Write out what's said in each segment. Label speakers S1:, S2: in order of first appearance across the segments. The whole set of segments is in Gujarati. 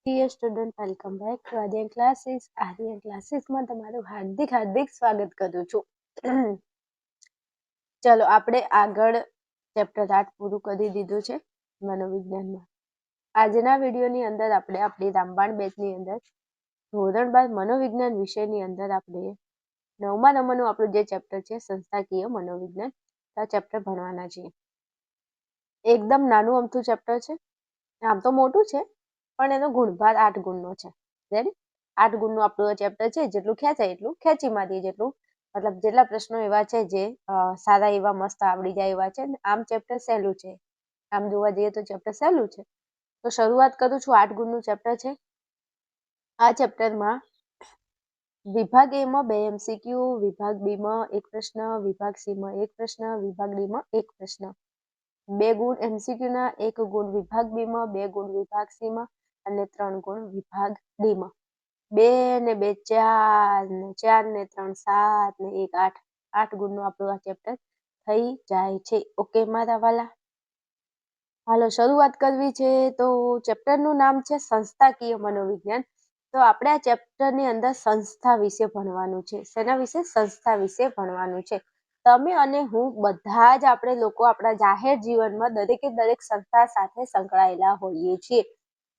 S1: Dear student, welcome back to Aryan Classes. Aryan Classes માં તમારું હાર્દિક સ્વાગત કરું છું. ચલો આપણે આગળ ચેપ્ટર 8 પૂરું કરી દીધું છે મનોવિજ્ઞાનમાં. આજના વિડીયોની અંદર આપણે આપણી રામબાણ બેચની અંદર ધોરણ 12 મનોવિજ્ઞાન વિષયની અંદર આપણે 9મા નંબરનું આપણું જે ચેપ્ટર છે સંસ્થાકીય મનોવિજ્ઞાન આ ચેપ્ટર ભણવાના છીએ. એકદમ નાનું અમથું ચેપ્ટર છે, આમ તો મોટું છે પણ એનો ગુણભાર 8 ગુણનો છે. રેડી? 8 ગુણનું આપણું ચેપ્ટર છે. જેટલું ખેંચાય એટલું ખેંચી મારીએ, જેટલું મતલબ જેટલા પ્રશ્નો એવા છે જે સારા એવા મસ્ત આવડી જાય એવા છે. આમ ચેપ્ટર સહેલું છે, આમ જોવા જઈએ તો ચેપ્ટર સહેલું છે. તો શરૂઆત કરું છું. 8 ગુણનું ચેપ્ટર છે. આ ચેપ્ટરમાં વિભાગ એ માં 2 MCQ, વિભાગ બી માં 1 પ્રશ્ન, વિભાગ સી માં 1 પ્રશ્ન, વિભાગ ડી માં 1 પ્રશ્ન, 2 ગુણ MCQ ના, 1 ગુણ વિભાગ બી માં, 2 ગુણ વિભાગ સી માં અને 3 ગુણ વિભાગ ડી માં. 2 ને 2 4 ને 4 ને 3 7 ને 1 8. 8 ગુણનું આપણું આ ચેપ્ટર થઈ જાય છે. ઓકે મારા વાલા, હાલો શરૂઆત કરવી છે. તો ચેપ્ટરનું નામ છે સંસ્થાકીય મનોવિજ્ઞાન. તો આપણે આ ચેપ્ટરની અંદર સંસ્થા વિશે ભણવાનું છે. શેના વિશે? સંસ્થા વિશે ભણવાનું છે. તમે અને હું બધા જ આપણે લોકો આપણા જાહેર જીવનમાં દરેકે દરેક સંસ્થા સાથે સંકળાયેલા હોઈએ છીએ.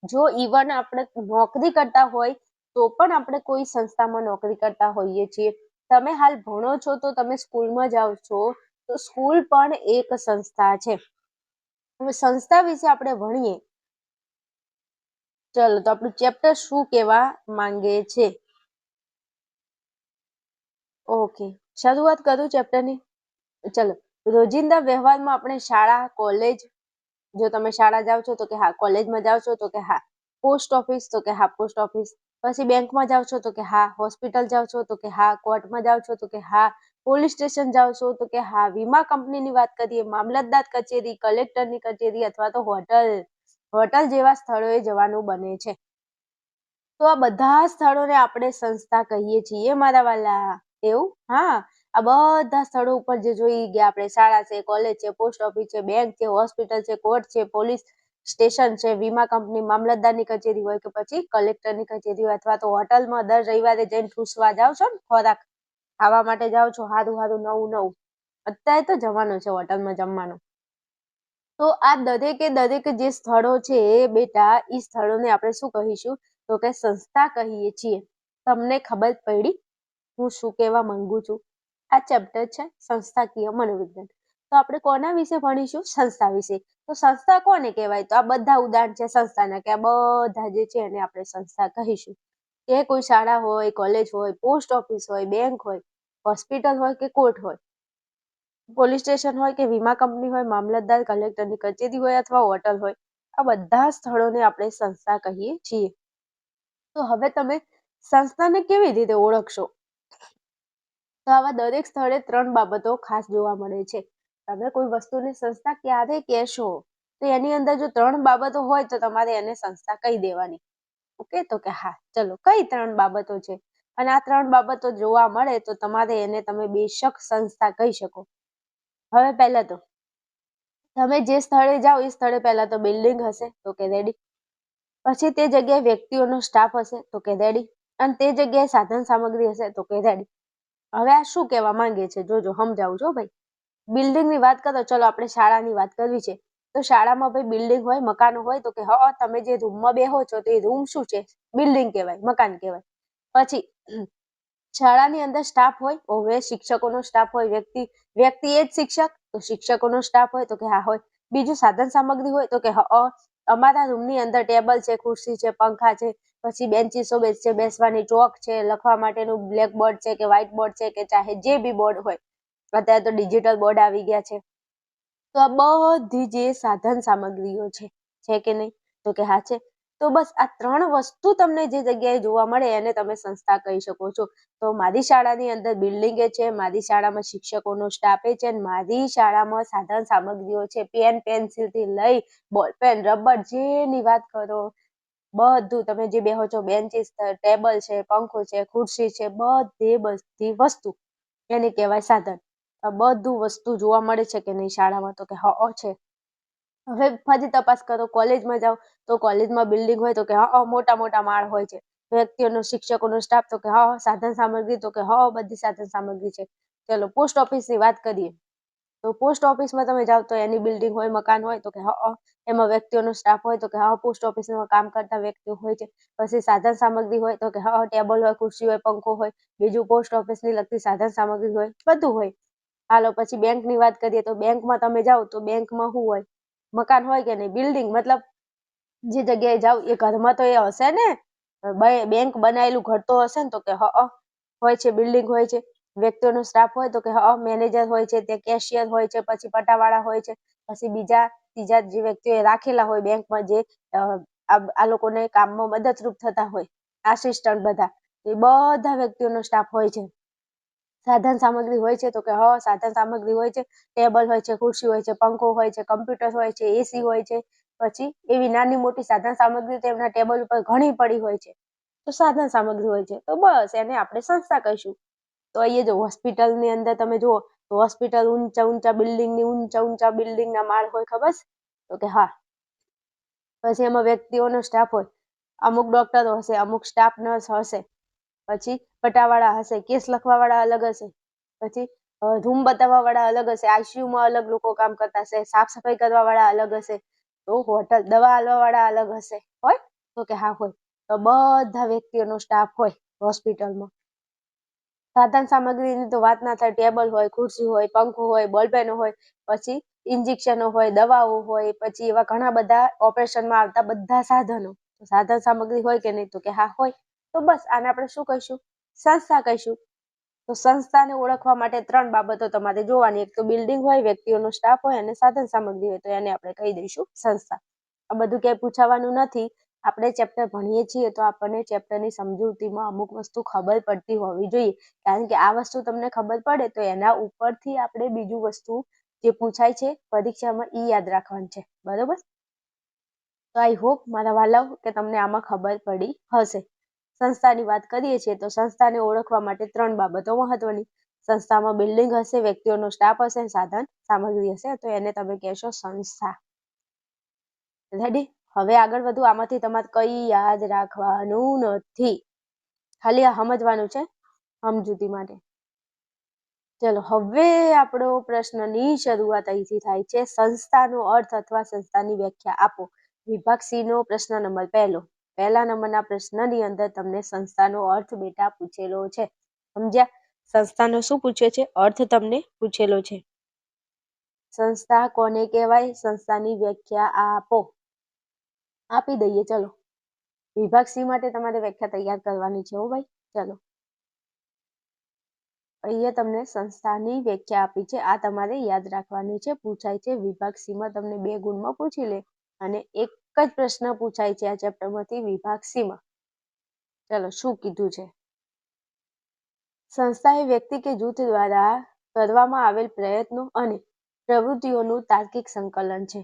S1: જો ઇવન આપણે નોકરી કરતા હોય તો પણ આપણે કોઈ સંસ્થામાં નોકરી કરતા હોઈએ છીએ. તમે હાલ ભણો છો તો તમે સ્કૂલમાં જાઓ છો તો સ્કૂલ પણ એક સંસ્થા છે. હવે સંસ્થા વિશે આપણે ભણીએ. ચલો તો આપણું ચેપ્ટર શું કહેવા માંગે છે? ઓકે, શરૂઆત કરું ચેપ્ટરની. ચલો, રોજિંદા વ્યવહારમાં આપણે શાળા, કોલેજ, જો તમે શાળા જાઓ છો તો કે હા, કોલેજમાં જાઓ છો તો કે હા, પોસ્ટ ઓફિસ તો કે હા, પોસ્ટ ઓફિસ, પછી બેંકમાં જાઓ છો તો કે હા, હોસ્પિટલ જાઓ છો તો કે હા, કોર્ટમાં જાઓ છો તો કે હા, પોલીસ સ્ટેશન જાઓ છો તો કે હા, વીમા કંપનીની વાત કરીએ, મામલતદાર કચેરી, કલેક્ટરની કચેરી અથવા તો હોટલ જેવા સ્થળોએ જવાનું બને છે. તો આ બધા સ્થળોને આપણે સંસ્થા કહીએ છીએ મારા વાલા. એવું? હા, આ બધા સ્થળો ઉપર જે જોઈ ગયા આપણે, શાળા છે, કોલેજ છે, પોસ્ટ ઓફિસ છે, બેંક છે, હોસ્પિટલ છે, કોર્ટ છે, પોલીસ સ્ટેશન છે, વીમા કંપની, મામલતદારની કચેરી હોય કે પછી કલેક્ટરની કચેરી હોય અથવા તો હોટલમાં દર રવિવારે જઈને ઠૂસવા જાવ છો ને, ખોરાક ખાવા માટે જાઓ છો, સારું નવું. અત્યારે તો જવાનું છે હોટલમાં જમવાનું. તો આ દરેકે દરેક જે સ્થળો છે બેટા, એ સ્થળોને આપણે શું કહીશું? તો કે સંસ્થા કહીએ છીએ. તમને ખબર પડી હું શું કહેવા માંગુ છું? આ ચેપ્ટર છે સંસ્થાકીય મનોવિજ્ઞાન. તો આપણે કોના વિશે ભણીશું? સંસ્થા વિશે. તો સંસ્થા કોને કહેવાય? તો આ બધા ઉદાહરણ છે સંસ્થાના, કે આ બધા જે છે એને આપણે સંસ્થા કહીશું. કે કોઈ શાળા હોય, કોલેજ હોય, પોસ્ટ ઓફિસ હોય, બેંક હોય, હોસ્પિટલ હોય કે કોર્ટ હોય, પોલીસ સ્ટેશન હોય કે વીમા કંપની હોય, મામલતદાર કલેક્ટરની કચેરી હોય અથવા હોટલ હોય, આ બધા સ્થળોને આપણે સંસ્થા કહીએ છીએ. તો હવે તમે સંસ્થાને કેવી રીતે ઓળખશો? તો આવા દરેક સ્થળે 3 બાબતો ખાસ જોવા મળે છે. તમે કોઈ વસ્તુની સંસ્થા ક્યારે કહેશો તો એની અંદર જો 3 બાબતો હોય તો તમારે એને સંસ્થા કહી દેવાની. ઓકે, તો કે હા, ચલો કઈ 3 બાબતો છે? અને આ 3 બાબતો જોવા મળે તો તમારે એને તમે બેશક સંસ્થા કહી શકો. હવે પહેલા તો તમે જે સ્થળે જાઓ એ સ્થળે પહેલા તો બિલ્ડિંગ હશે તો કે રેડી. પછી તે જગ્યાએ વ્યક્તિઓનો સ્ટાફ હશે તો કે રેડી. અને તે જગ્યાએ સાધન સામગ્રી હશે તો કે રેડી. હવે આ શું કહેવા માંગે છે? જોજો, સમજાવું છો ભાઈ. બિલ્ડિંગની વાત કરો, ચલો આપણે શાળાની વાત કરવી છે તો શાળામાં ભાઈ બિલ્ડિંગ હોય, મકાનો હોય તો કે હા, તમે જે રૂમમાં બેહો છો તો એ રૂમ શું છે? બિલ્ડિંગ કહેવાય, મકાન કહેવાય. પછી શાળાની અંદર સ્ટાફ હોય, હવે શિક્ષકોનો સ્ટાફ હોય, વ્યક્તિ એ જ શિક્ષક તો શિક્ષકોનો સ્ટાફ હોય તો કે હા હોય. બીજું સાધન સામગ્રી હોય તો કે અમારા રૂમની અંદર ટેબલ છે, ખુરશી છે, પંખા છે, પછી બેન્ચીસો છે, બેસવાની ચોક છે, લખવા માટેનું બ્લેકબોર્ડ છે કે વ્હાઈટ બોર્ડ છે કે ચાહે જે બી બોર્ડ હોય. અત્યારે તો ડિજિટલ બોર્ડ આવી ગયા છે. તો આ બધી જે સાધન સામગ્રીઓ છે કે નહીં? તો કે હા છે. તો બસ આ 3 વસ્તુ તમને જે જગ્યાએ જોવા મળે એને તમે સંસ્થા કહી શકો છો. તો મારી શાળાની અંદર બિલ્ડિંગ છે, મારી શાળામાં શિક્ષકોનો સ્ટાફ છે, મારી શાળામાં સાધન સામગ્રીઓ છે, પેન પેન્સિલ થી લઈ બોલપેન, રબર, જેની વાત કરો બધું. તમે જે બેહો છો, બેન્ચીસ, ટેબલ છે, પંખો છે, ખુરશી છે, બધી વસ્તુ એને કહેવાય સાધન. આ બધું વસ્તુ જોવા મળે છે કે નહીં શાળામાં? તો કે હા છે. હવે ફરી તપાસ કરો, કોલેજમાં જાઓ તો કોલેજમાં બિલ્ડિંગ હોય તો કે હા મોટા મોટા માળ હોય છે, વ્યક્તિઓનો શિક્ષકોનો સ્ટાફ તો કે હા સાધન સામગ્રી તો કે હા બધી સાધન સામગ્રી છે. ચલો પોસ્ટ ઓફિસની વાત કરીએ તો પોસ્ટ ઓફિસમાં તમે જાઓ તો એની બિલ્ડિંગ હોય, મકાન હોય તો કે હા એમાં વ્યક્તિઓનો સ્ટાફ હોય તો કે હા પોસ્ટ ઓફિસમાં કામ કરતા વ્યક્તિઓ હોય છે. પછી સાધન સામગ્રી હોય તો કે હા ટેબલ હોય, ખુરશી હોય, પંખો હોય, બીજું પોસ્ટ ઓફિસની લગતી સાધન સામગ્રી હોય, બધું હોય. હાલો પછી બેંકની વાત કરીએ તો બેંકમાં તમે જાઓ તો બેંકમાં શું હોય, મકાન હોય કે નહીં, બિલ્ડિંગ મતલબ જે જગ્યાએ જાઓ એ ઘરમાં તો એ હશે ને, બેંક બનાવેલું ઘર તો હશે ને, તો કે હોય છે, બિલ્ડિંગ હોય છે. વ્યક્તિઓનો સ્ટાફ હોય તો કે મેનેજર હોય છે, તે કેશિયર હોય છે, પછી પટાવાળા હોય છે, પછી ત્રીજા જે વ્યક્તિઓ રાખેલા હોય બેંકમાં જે આ લોકોને કામમાં મદદરૂપ થતા હોય, આસિસ્ટન્ટ બધા, એ બધા વ્યક્તિઓનો સ્ટાફ હોય છે. સાધન સામગ્રી હોય છે તો કે સાધન સામગ્રી હોય છે, ટેબલ હોય છે, ખુરશી હોય છે, પંખો હોય છે, કમ્પ્યુટર હોય છે, એસી હોય છે, પછી એવી નાની મોટી સાધન સામગ્રી તેમના ટેબલ ઉપર ઘણી પડી હોય છે, તો સાધન સામગ્રી હોય છે. તો બસ એને આપણે સંસ્થા કહીશું. તો અહીંયા જો હોસ્પિટલની અંદર તમે જુઓ તો હોસ્પિટલ ઊંચા બિલ્ડિંગના માળ હોય, ખબર છે? તો કે હા. પછી એમાં વ્યક્તિઓનો સ્ટાફ હોય, અમુક ડોક્ટરો હશે, અમુક સ્ટાફ નર્સ હશે, પછી પટાવાળા હશે, કેસ લખવાવાળા અલગ હશે, પછી રૂમ બતાવવાવાળા અલગ હશે, આઈસીયુમાં અલગ લોકો કામ કરતા હશે, સાફ સફાઈ કરવાવાળા અલગ હશે, તો હોટલ દવા આલવાવાળા અલગ હશે, હોય? તો કે હા હોય. તો બધા વ્યક્તિઓનો સ્ટાફ હોય હોસ્પિટલમાં. સાધન સામગ્રીની તો વાત ના થાય, ટેબલ હોય, ખુરશી હોય, પંખો હોય, બોલપેનો હોય, પછી ઇન્જેક્શનો હોય, દવાઓ હોય, પછી એવા ઘણા બધા ઓપરેશનમાં આવતા બધા સાધનો. સાધન સામગ્રી હોય કે નહીં, તો કે હા હોય. તો બસ આને આપણે શું કહીશું? સંસ્થા કહીશું. તો સંસ્થાને ઓળખવા માટે 3 બાબતો તમારે જોવાની, એક તો બિલ્ડિંગ હોય, વ્યક્તિઓનો સ્ટાફ હોય અને સાધન સામગ્રી હોય, તો એને આપણે કહી દઈશું સંસ્થા. આ બધું ક્યાંય પૂછાવાનું નથી. આપણે ચેપ્ટર ભણીએ છીએ તો આપણને ચેપ્ટરની સમજૂતીમાં અમુક વસ્તુ ખબર પડતી હોવી જોઈએ, કારણ કે આ વસ્તુ તમને ખબર પડે તો એના ઉપરથી આપણે બીજું વસ્તુ જે પૂછાય છે પરીક્ષામાં યાદ રાખવાનું છે, બરોબર? તો આઈ હોપ મારા વાલાઓ કે તમને આમાં ખબર પડી હશે. સંસ્થાની વાત કરીએ છીએ તો સંસ્થાને ઓળખવા માટે 3 બાબતો મહત્વની. સંસ્થામાં બિલ્ડિંગ હશે, વ્યક્તિઓનો સ્ટાફ હશે, સાધન સામગ્રી હશે, તો એને તમે કહેશો સંસ્થા. રેડી? હવે આગળ વધુ. આમાંથી તમારે કઈ યાદ રાખવાનું નથી, ખાલી આ સમજવાનું છે સમજૂતી માટે. ચલો હવે આપણો પ્રશ્નની શરૂઆત અહીંથી થાય છે. સંસ્થાનો અર્થ અથવા સંસ્થાની વ્યાખ્યા આપો. વિભાગ સી નો પ્રશ્ન નંબર 1. પહેલા નંબરના પ્રશ્નની અંદર તમને સંસ્થાનો અર્થ બેટા પૂછેલો છે. સમજ્યા? સંસ્થાનો શું પૂછ્યો છે? અર્થ તમને પૂછેલો છે. સંસ્થા કોને કહેવાય? સંસ્થાની વ્યાખ્યા આપો. આપી દઈએ. ચલો વિભાગ સી માટે તમારે વ્યાખ્યા તૈયાર કરવાની છે. હો ભાઈ, ચલો અહીંયા તમને સંસ્થાની વ્યાખ્યા આપી છે, આ તમારે યાદ રાખવાની છે. પૂછાય છે વિભાગ સી માં, તમને 2 ગુણમાં પૂછી લે અને એક જ પ્રશ્ન પૂછાય છે આ ચેપ્ટરમાંથી વિભાગ સી માં. ચલો શું કીધું છે? સંસ્થા એ વ્યક્તિ કે જૂથ દ્વારા કરવામાં આવેલ પ્રયત્નો અને પ્રવૃત્તિઓનું તાર્કિક સંકલન છે.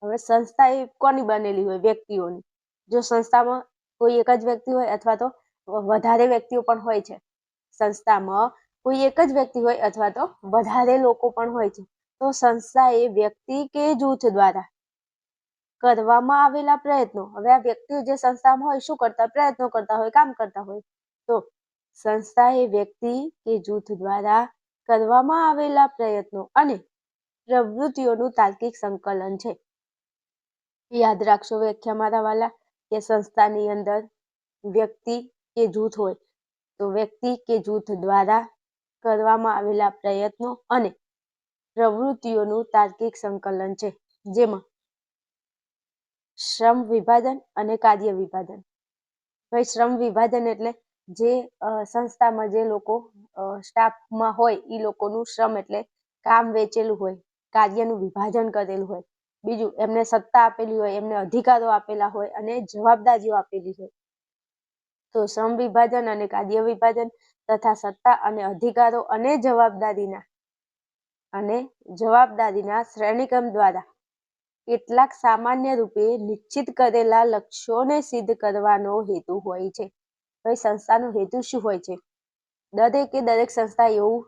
S1: હવે સંસ્થા એ કોની બનેલી હોય? વ્યક્તિઓની. જો સંસ્થામાં કોઈ એક જ વ્યક્તિ હોય અથવા તો વધારે વ્યક્તિઓ પણ હોય છે, સંસ્થામાં કોઈ એક જ વ્યક્તિ હોય અથવા તો વધારે લોકો પણ હોય છે, તો સંસ્થા એ વ્યક્તિ કે જૂથ દ્વારા કરવામાં આવેલા પ્રયત્નો. હવે આ વ્યક્તિઓ જે સંસ્થામાં હોય શું કરતા? પ્રયત્નો કરતા હોય, કામ કરતા હોય. તો સંસ્થા એ વ્યક્તિ કે જૂથ દ્વારા કરવામાં આવેલા પ્રયત્નો અને પ્રવૃત્તિઓનું તાર્કિક સંકલન છે. યાદ રાખશો વ્યાખ્યા મારા વાલા, કે સંસ્થાની અંદર વ્યક્તિ કે જૂથ હોય તો વ્યક્તિ કે જૂથ દ્વારા કરવામાં આવેલા પ્રયત્નો અને પ્રવૃત્તિઓનું તાર્કિક સંકલન છે, જેમાં શ્રમ વિભાજન અને કાર્ય વિભાજન. ભાઈ શ્રમ વિભાજન એટલે જે સંસ્થામાં જે લોકો સ્ટાફમાં હોય એ લોકોનું શ્રમ એટલે કામ વેચેલું હોય, કાર્યનું વિભાજન કરેલું હોય. બીજું એમને સત્તા આપેલી હોય, એમને અધિકારો આપેલા હોય અને જવાબદારીઓ આપેલી હોય. તો શ્રમ વિભાજન અને કાર્ય વિભાજન તથા સત્તા અને અધિકારો અને જવાબદારીના શ્રેણીક્રમ દ્વારા કેટલાક સામાન્ય રૂપે નિશ્ચિત કરેલા લક્ષ્યોને સિદ્ધ કરવાનો હેતુ હોય છે. ભાઈ સંસ્થાનો હેતુ શું હોય છે? દરેક સંસ્થા એવું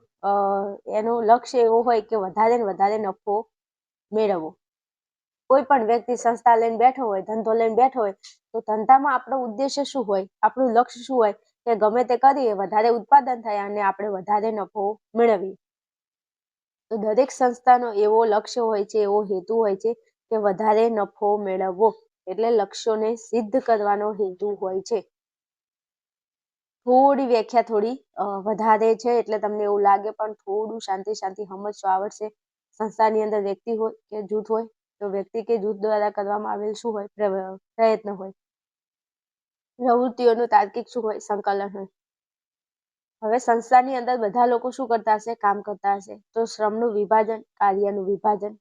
S1: એનો લક્ષ્ય એવો હોય કે વધારે ને વધારે નફો મેળવવો. કોઈ પણ વ્યક્તિ સંસ્થા લઈને બેઠો હોય, ધંધો લઈને બેઠો હોય, તો ધંધામાં આપણો ઉદ્દેશ્ય શું હોય, આપણું લક્ષ્ય શું હોય કે ગમે તે કરીએ વધારે ઉત્પાદન થાય અને આપણે વધારે નફો મેળવીએ. તો દરેક સંસ્થાનો એવો લક્ષ્ય હોય છે, એવો હેતુ હોય છે કે વધારે નફો મેળવવો, એટલે લક્ષ્યોને સિદ્ધ કરવાનો હેતુ હોય છે. થોડી વ્યાખ્યા થોડી વધારે છે એટલે તમને એવું લાગે, પણ થોડું શાંતિ સમજશો આવડશે. સંસ્થાની અંદર વ્યક્તિ હોય કે જૂથ હોય, તો વ્યક્તિ કે જૂથ દ્વારા કરવામાં આવેલ શું હોય, પ્રયત્ન હોય. પ્રવૃત્તિઓનું તાર્કિક શું હોય, સંકલન હોય. હવે સંસ્થાની અંદર બધા લોકો શું કરતા હશે, કામ કરતા હશે, તો શ્રમનું વિભાજન, કાર્યનું વિભાજન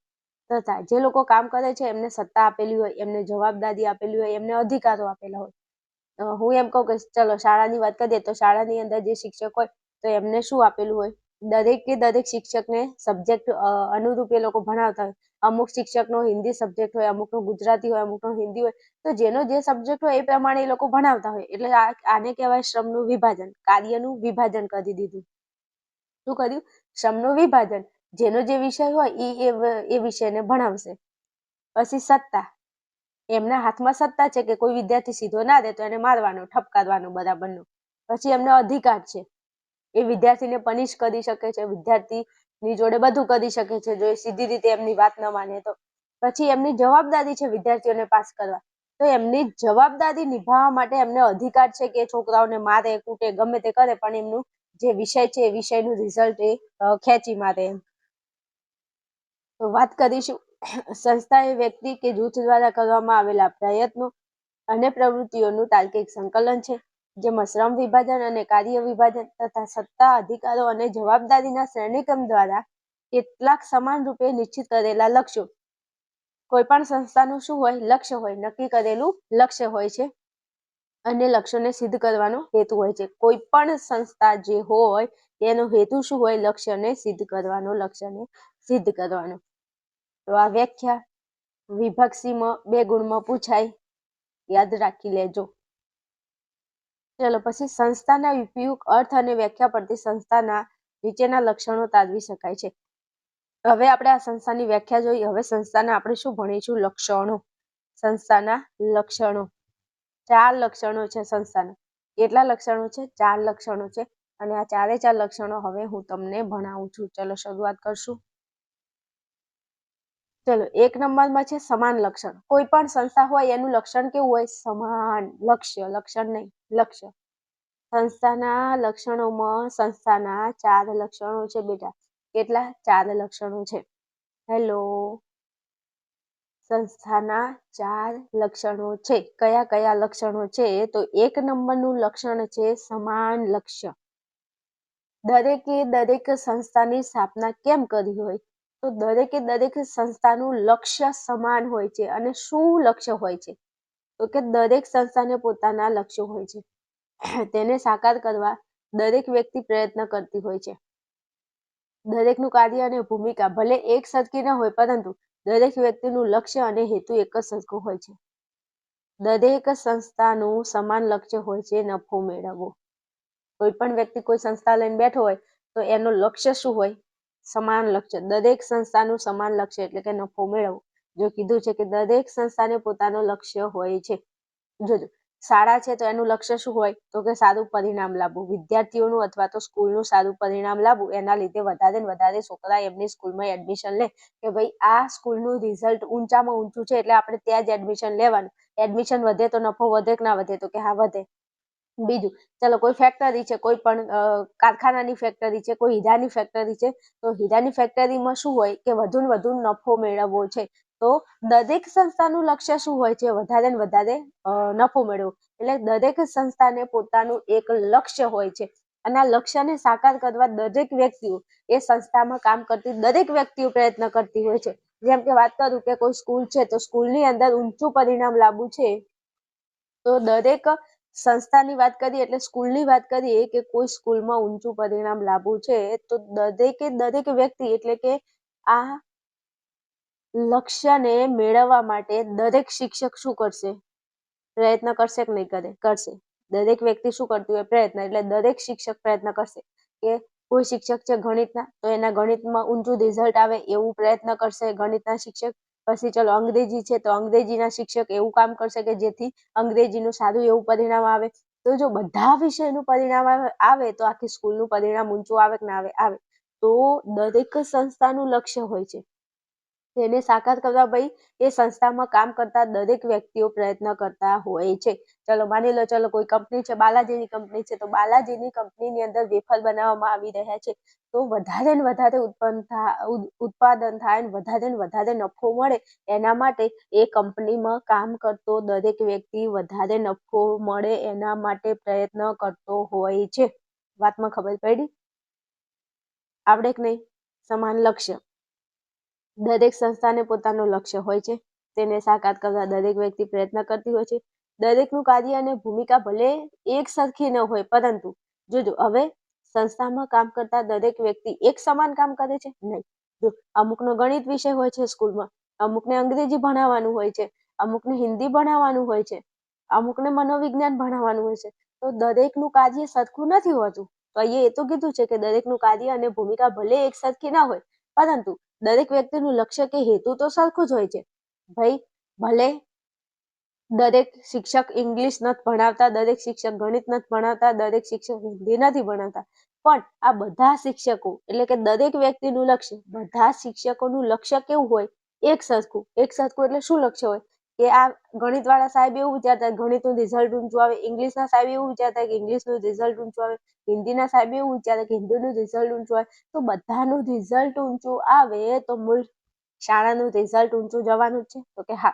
S1: તથા જે લોકો કામ કરે છે એમને સત્તા આપેલી હોય, એમને જવાબદારી આપેલી હોય, એમને અધિકારો આપેલા હોય. હું એમ કહું કે ચલો શાળાની વાત કરીએ તો શાળાની અંદર જે શિક્ષક હોય તો એમને શું આપેલું હોય, દરેક શિક્ષકને સબ્જેક્ટ અનુરૂપ એ લોકો ભણાવતા હોય. અમુક શિક્ષકનો હિન્દી સબ્જેક્ટ હોય, અમુકનો ગુજરાતી હોય, અમુકનો હિન્દી હોય, તો જેનો જે સબ્જેક્ટ હોય એ પ્રમાણે એ લોકો ભણાવતા હોય. એટલે આને કહેવાય શ્રમનું વિભાજન, કાર્યનું વિભાજન કરી દીધું. શું કર્યું? શ્રમનું વિભાજન. જેનો જે વિષય હોય એ વિષયને ભણાવશે. પછી સત્તા, એમના હાથમાં સત્તા છે કે કોઈ વિદ્યાર્થી સીધો ના દે તો એને મારવાનો, ઠપકારવાનો બરાબરનો. પછી એમનો અધિકાર છે, એ વિદ્યાર્થીને પનિશ કરી શકે છે, વિદ્યાર્થીની જોડે બધું કરી શકે છે જો એ સીધી રીતે એમની વાત ન માને તો. પછી એમની જવાબદારી છે વિદ્યાર્થીઓને પાસ કરવા, તો એમની જવાબદારી નિભાવવા માટે એમને અધિકાર છે કે છોકરાઓને મારે, કૂટે, ગમે તે કરે, પણ એમનું જે વિષય છે એ વિષયનું રિઝલ્ટ એ ખેંચી મારે એમ. તો વાત કરીશું સંસ્થા એ વ્યક્તિ કે જૂથ દ્વારા કરવામાં આવેલા પ્રયત્નો અને પ્રવૃત્તિઓનું તાર્કિક સંકલન છે, જેમાં શ્રમ વિભાજન અને કાર્ય વિભાજન તથા સત્તા, અધિકારો અને જવાબદારીના શ્રેણીક્રમ દ્વારા કેટલાક સમાન રૂપે નિશ્ચિત કરેલા લક્ષ્યો. કોઈ પણ સંસ્થાનું શું હોય, લક્ષ્ય હોય, નક્કી કરેલું લક્ષ્ય હોય છે અને લક્ષ્યને સિદ્ધ કરવાનો હેતુ હોય છે. કોઈ પણ સંસ્થા જે હોય એનો હેતુ શું હોય, લક્ષ્યને સિદ્ધ કરવાનો, લક્ષ્યને સિદ્ધ કરવાનો. તો આ વ્યાખ્યા વિભાગ સીમાં 2 ગુણમાં પૂછાય, યાદ રાખી લેજો. ચલો પછી સંસ્થાના ઉપયોગ, અર્થ અને વ્યાખ્યા પરથી સંસ્થાના નીચેના લક્ષણો તારવી શકાય છે. હવે આપણે આ સંસ્થાની વ્યાખ્યા જોઈ. હવે સંસ્થાના આપણે શું ભણીશું, લક્ષણો. સંસ્થાના લક્ષણો, 4 લક્ષણો છે સંસ્થાના. કેટલા લક્ષણો છે? 4 લક્ષણો છે અને આ 4 લક્ષણો હવે હું તમને ભણાવું છું. ચલો શરૂઆત કરશું. ચલો 1 નંબરમાં છે સમાન લક્ષણ. કોઈ પણ સંસ્થા હોય એનું લક્ષણ કેવું હોય, સમાન. લક્ષ્ય, લક્ષણ નહીં, લક્ષ્ય. સંસ્થાના લક્ષણોમાં સંસ્થાના 4 લક્ષણો છે બેટા. કેટલા? 4 લક્ષણો છે. હેલો, સંસ્થાના 4 લક્ષણો છે. કયા કયા લક્ષણો છે? તો 1 નંબરનું લક્ષણ છે સમાન લક્ષ્ય. દરેક સંસ્થાની સ્થાપના કેમ કરી હોય, તો દરેક સંસ્થાનું લક્ષ્ય સમાન હોય છે. અને શું લક્ષ્ય હોય છે? તો કે દરેક સંસ્થાને પોતાના લક્ષ્યો હોય છે. તેને સાકાર કરવા દરેક વ્યક્તિ પ્રયત્ન કરતી હોય છે. દરેકનું કાર્ય અને ભૂમિકા ભલે એક સરખી ન હોય, પરંતુ દરેક વ્યક્તિનું લક્ષ્ય અને હેતુ એક જ સરખું હોય છે. દરેક સંસ્થાનું સમાન લક્ષ્ય હોય છે, નફો મેળવવો. કોઈ પણ વ્યક્તિ કોઈ સંસ્થા લઈને બેઠો હોય તો એનું લક્ષ્ય શું હોય? સમાન લક્ષ્ય. દરેક સંસ્થાનું સમાન લક્ષ્ય એટલે કે નફો મેળવવો. જો કીધું છે કે દરેક સંસ્થાને પોતાનું લક્ષ્ય હોય છે. જોજો, શાળા છે તો એનું લક્ષ્ય શું હોય, તો કે સારું પરિણામ લાવવું, વિદ્યાર્થીઓનું અથવા તો સ્કૂલનું સારું પરિણામ લાવવું. એના લીધે વધારે ને વધારે છોકરા એમની સ્કૂલમાં એડમિશન લે કે ભાઈ આ સ્કૂલનું રિઝલ્ટ ઊંચામાં ઊંચું છે એટલે આપણે ત્યાં જ એડમિશન લેવાનું. એડમિશન વધે તો નફો વધે કે ના વધે, તો કે હા વધે. બીજું, ચલો કોઈ ફેક્ટરી છે, કોઈ પણ કારખાનાની ફેક્ટરી છે, કોઈ હીરાની ફેક્ટરી છે, તો હીરાની ફેક્ટરીમાં શું હોય કે વધુ ને વધુ નફો મેળવવો છે. તો દરેક સંસ્થાનું લક્ષ્ય શું હોય છે? વધારે ને વધારે નફો મેળવવો. એટલે દરેક સંસ્થાને પોતાનું એક લક્ષ્ય હોય છે અને આ લક્ષ્યને સાકાર કરવા દરેક વ્યક્તિઓ, એ સંસ્થામાં કામ કરતી દરેક વ્યક્તિઓ પ્રયત્ન કરતી હોય છે. જેમ કે વાત કરું કે કોઈ સ્કૂલ છે તો સ્કૂલની અંદર ઊંચું પરિણામ લાવવું છે, તો દરેક સંસ્થાની વાત કરીએ એટલે સ્કૂલની વાત કરીએ કે કોઈ સ્કૂલમાં ઊંચું પરિણામ લાવવું છે, તો દરેક વ્યક્તિ એટલે કે આ લક્ષ્યને મેળવવા માટે દરેક શિક્ષક શું કરશે? પ્રયત્ન કરશે કે નહીં કરે? કરશે. દરેક વ્યક્તિ શું કરતી હોય? પ્રયત્ન. એટલે દરેક શિક્ષક પ્રયત્ન કરશે કે કોઈ શિક્ષક છે ગણિતના, તો એના ગણિતમાં ઊંચું રિઝલ્ટ આવે એવું પ્રયત્ન કરશે ગણિતના શિક્ષક. પછી ચલો અંગ્રેજી છે તો અંગ્રેજીના શિક્ષક એવું કામ કરશે કે જેથી અંગ્રેજીનું સારું એવું પરિણામ આવે. તો જો બધા વિષયનું પરિણામ આવે તો આખી સ્કૂલનું પરિણામ ઊંચું આવે કે ના આવે. તો દરેક સંસ્થાનું લક્ષ્ય હોય છે. તેને સાકાર કરવા ભાઈ એ સંસ્થામાં કામ કરતા દરેક વ્યક્તિઓ પ્રયત્ન કરતા હોય છે. ચલો માની લો, ચલો કોઈ કંપની છે, બાલાજીની કંપની છે, તો બાલાજીની કંપનીની અંદર વેફર બનાવવામાં આવી રહ્યા છે. તો વધારે ને વધારે ઉત્પાદન થાય, વધારે ને વધારે નફો મળે, એના માટે એ કંપનીમાં કામ કરતો દરેક વ્યક્તિ વધારે નફો મળે એના માટે પ્રયત્ન કરતો હોય છે. વાતમાં ખબર પડી? આવડે કે નહીં? સમાન લક્ષ્ય. દરેક સંસ્થાને પોતાનું લક્ષ્ય હોય છે. તેને સાકાર કરવા દરેક વ્યક્તિ પ્રયત્ન કરતી હોય છે. દરેકનું કાર્ય અને ભૂમિકા ભલે એક સરખી ન હોય, પરંતુ જોજો હવે સંસ્થામાં કામ કરતા દરેક વ્યક્તિ એક સમાન કામ કરે છે? નહીં. જો અમુકનો ગણિત વિષય હોય છે સ્કૂલમાં, અમુકને અંગ્રેજી ભણાવવાનું હોય છે, અમુકને હિન્દી ભણાવવાનું હોય છે, અમુકને મનોવિજ્ઞાન ભણાવવાનું હોય છે. તો દરેકનું કાર્ય સરખું નથી હોતું. તો અહીંયા એ તો કીધું છે કે દરેકનું કાર્ય અને ભૂમિકા ભલે એક સરખી ના હોય, પરંતુ દરેક વ્યક્તિનું લક્ષ્ય કે હેતુ તો સરખું જ હોય છે. ભાઈ ભલે દરેક શિક્ષક ઇંગ્લિશ નથી ભણાવતા, દરેક શિક્ષક ગણિત નથી ભણાવતા, દરેક શિક્ષક હિન્દી નથી ભણાવતા, પણ આ બધા શિક્ષકો એટલે કે દરેક વ્યક્તિનું લક્ષ્ય, બધા શિક્ષકોનું લક્ષ્ય કેવું હોય? એક સરખું. એક સરખું એટલે શું લક્ષ્ય હોય? કે આ ગણિતવાળા સાહેબ એવું વિચારતા ગણિતનું રિઝલ્ટ ઊંચું આવે, ઇંગ્લિશના સાહેબ એવું વિચારતા કે ઇંગ્લિશનું રિઝલ્ટ ઊંચું આવે, હિન્દીના સાહેબ એવું વિચારે કે હિન્દીનું રિઝલ્ટ ઊંચું આવે. તો બધાનું રિઝલ્ટ ઊંચું આવે તો મૂળ શાળાનું રિઝલ્ટ ઊંચું જવાનું જ છે. તો કે હા.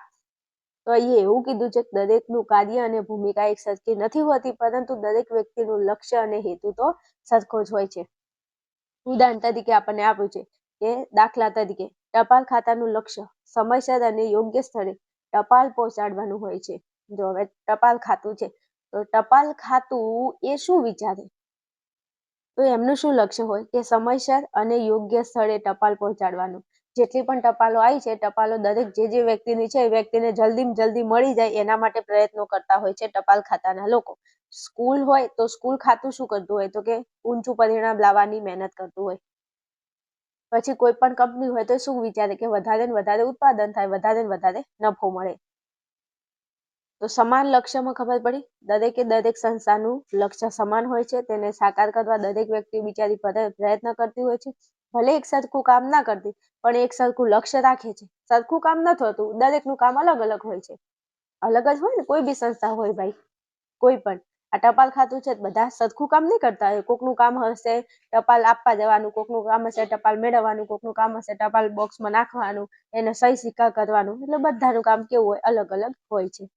S1: તો અહીંયા એવું કીધું છે કે દરેકનું કાર્ય અને ભૂમિકા એક સરખી નથી હોતી, પરંતુ દરેક વ્યક્તિનું લક્ષ્ય અને હેતુ તો સરખો જ હોય છે. ઉદાહરણ તરીકે આપણને આપ્યું છે કે દાખલા તરીકે ટપાલ ખાતાનું લક્ષ્ય સમયસર અને યોગ્ય સ્થળે ટપાલ પહોંચાડવાનું હોય છે. જો હવે ટપાલ ખાતું છે, તો ટપાલ ખાતું એ શું વિચારે? તો એમનું શું લક્ષ્ય હોય? કે સમયસર અને યોગ્ય સ્થળે ટપાલ પહોંચાડવાનું. જેટલી પણ ટપાલો આવી છે, ટપાલો દરેક જે વ્યક્તિની છે, એ વ્યક્તિને જલ્દી મળી જાય એના માટે પ્રયત્નો કરતા હોય છે ટપાલ ખાતાના લોકો. સ્કૂલ હોય તો સ્કૂલ ખાતું શું કરતું હોય? તો કે ઊંચું પરિણામ લાવવાની મહેનત કરતું હોય. પછી કોઈ પણ કંપની હોય તો શું વિચારે? કે વધારે ને વધારે ઉત્પાદન થાય, વધારે ને વધારે નફો મળે. તો સમાન લક્ષ્યમાં ખબર પડી? દરેકે દરેક સંસ્થાનું લક્ષ્ય સમાન હોય છે. તેને સાકાર કરવા દરેક વ્યક્તિ બિચારી પ્રયત્ન કરતી હોય છે. ભલે એક સરખું કામ ના કરતી, પણ એક સરખું લક્ષ્ય રાખે છે. સરખું કામ ન થતું, દરેકનું કામ અલગ અલગ હોય છે. અલગ જ હોય ને, કોઈ બી સંસ્થા હોય ભાઈ, કોઈ પણ. આ ટપાલ ખાતું છે, બધા સરખું કામ નહીં કરતા હોય. કોકનું કામ હશે ટપાલ આપવા જવાનું, કોકનું કામ હશે ટપાલ મેળવવાનું, કોકનું કામ હશે ટપાલ બોક્સમાં નાખવાનું, એને સહી સિક્કા કરવાનું. એટલે બધાનું કામ કેવું હોય? અલગ અલગ હોય છે.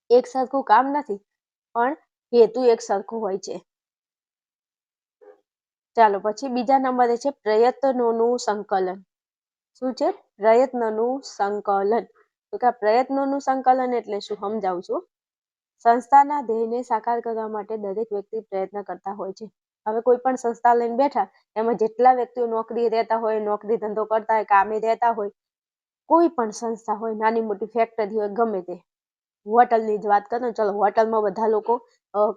S1: એક સરખું કામ નથી, પણ હેતુ એક સરખું હોય છે. ચાલો પછી બીજા નંબરે છે પ્રયત્નોનું સંકલન. શું છે? પ્રયત્નનું સંકલન. તો કે પ્રયત્નોનું સંકલન એટલે શું? સમજાવું છું. સંસ્થાના ધ્યેયને સાકાર કરવા માટે દરેક વ્યક્તિ પ્રયત્ન કરતા હોય છે. હવે કોઈ પણ સંસ્થા લઈને બેઠા, એમાં જેટલા વ્યક્તિઓ નોકરી રહેતા હોય, નોકરી ધંધો કરતા હોય, કામે રહેતા હોય, કોઈ પણ સંસ્થા હોય, નાની મોટી ફેક્ટરી હોય, ગમે તે, હોટલની જ વાત કરો, ચલો હોટલમાં બધા લોકો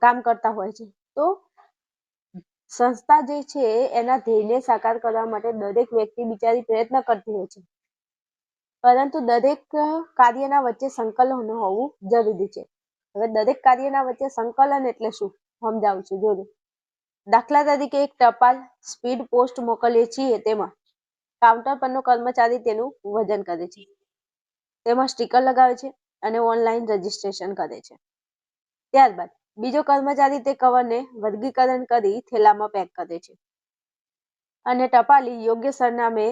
S1: કામ કરતા હોય છે. તો સંસ્થા જે છે એના ધ્યેયને સાકાર કરવા માટે દરેક વ્યક્તિ બિચારી પ્રયત્ન કરતી હોય છે, પરંતુ દરેક કાર્યના વચ્ચે સંકલન હોવું જરૂરી છે. હવે દરેક કાર્યના વચ્ચે સંકલન એટલે શું? સમજાવું છું, જોજો. દાખલા તરીકે એક ટપાલ સ્પીડ પોસ્ટ મોકલીએ છીએ, તેમાં કાઉન્ટર પરનો કર્મચારી તેનું વજન કરે છે, તેમાં સ્ટીકર લગાવે છે અને ઓનલાઈન રજીસ્ટ્રેશન કરે છે. ત્યારબાદ બીજો કર્મચારી તે કવરને વર્ગીકરણ કરી થેલામાં પેક કરે છે અને ટપાલી યોગ્ય સરનામે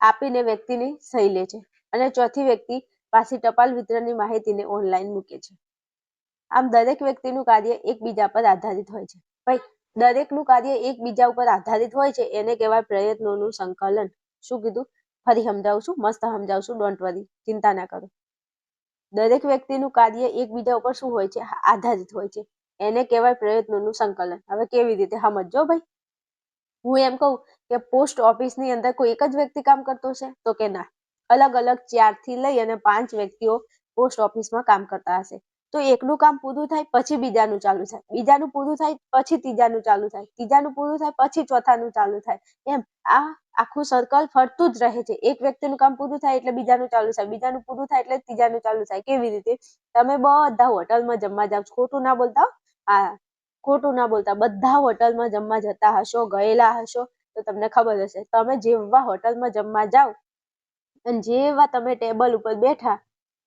S1: આપીને વ્યક્તિની સહી લે છે અને ચોથી વ્યક્તિ પાછી ટપાલ વિતરણની માહિતીને ઓનલાઈન મૂકે છે. આમ દરેક વ્યક્તિનું કાર્ય એકબીજા પર આધારિત હોય છે. ભાઈ દરેકનું કાર્ય એકબીજા ઉપર આધારિત હોય છે, એને કહેવાય પ્રયત્નોનું સંકલન. શું કીધું? ફરી સમજાવું છું, મસ્ત સમજાવું છું, ડોન્ટ વરી, ચિંતા ના કરો. દરેક વ્યક્તિનું કાર્ય એકબીજા ઉપર શું હોય છે? આધારિત હોય છે. એને કહેવાય પ્રયત્નોનું સંકલન. હવે કેવી રીતે સમજજો ભાઈ? હું એમ કહું કે પોસ્ટ ઓફિસની અંદર કોઈ એક જ વ્યક્તિ કામ કરતો છે? તો કે ના, અલગ અલગ 4 થી લઈ અને 5 વ્યક્તિઓ પોસ્ટ ઓફિસમાં કામ કરતા હશે. તો એકનું કામ પૂરું થાય પછી બીજાનું ચાલુ થાય, બીજાનું પૂરું થાય પછી ત્રીજાનું ચાલુ થાય, ત્રીજાનું પૂરું થાય પછી ચોથાનું ચાલુ થાય, એમ આ આખું સર્કલ ફરતું જ રહે છે. એક વ્યક્તિનું કામ પૂરું થાય એટલે બીજાનું ચાલુ થાય, બીજાનું પૂરું થાય એટલે ત્રીજાનું ચાલુ થાય. કેવી રીતે? તમે બધા હોટલમાં જમવા જાવ, ખોટું ના બોલતા, હા ખોટું ના બોલતા, બધા હોટલમાં જમવા જતા હશો, ગયેલા હશો, તો તમને ખબર હશે. તમે જેવા હોટલમાં જમવા જાવ અને જેવા તમે ટેબલ ઉપર બેઠા,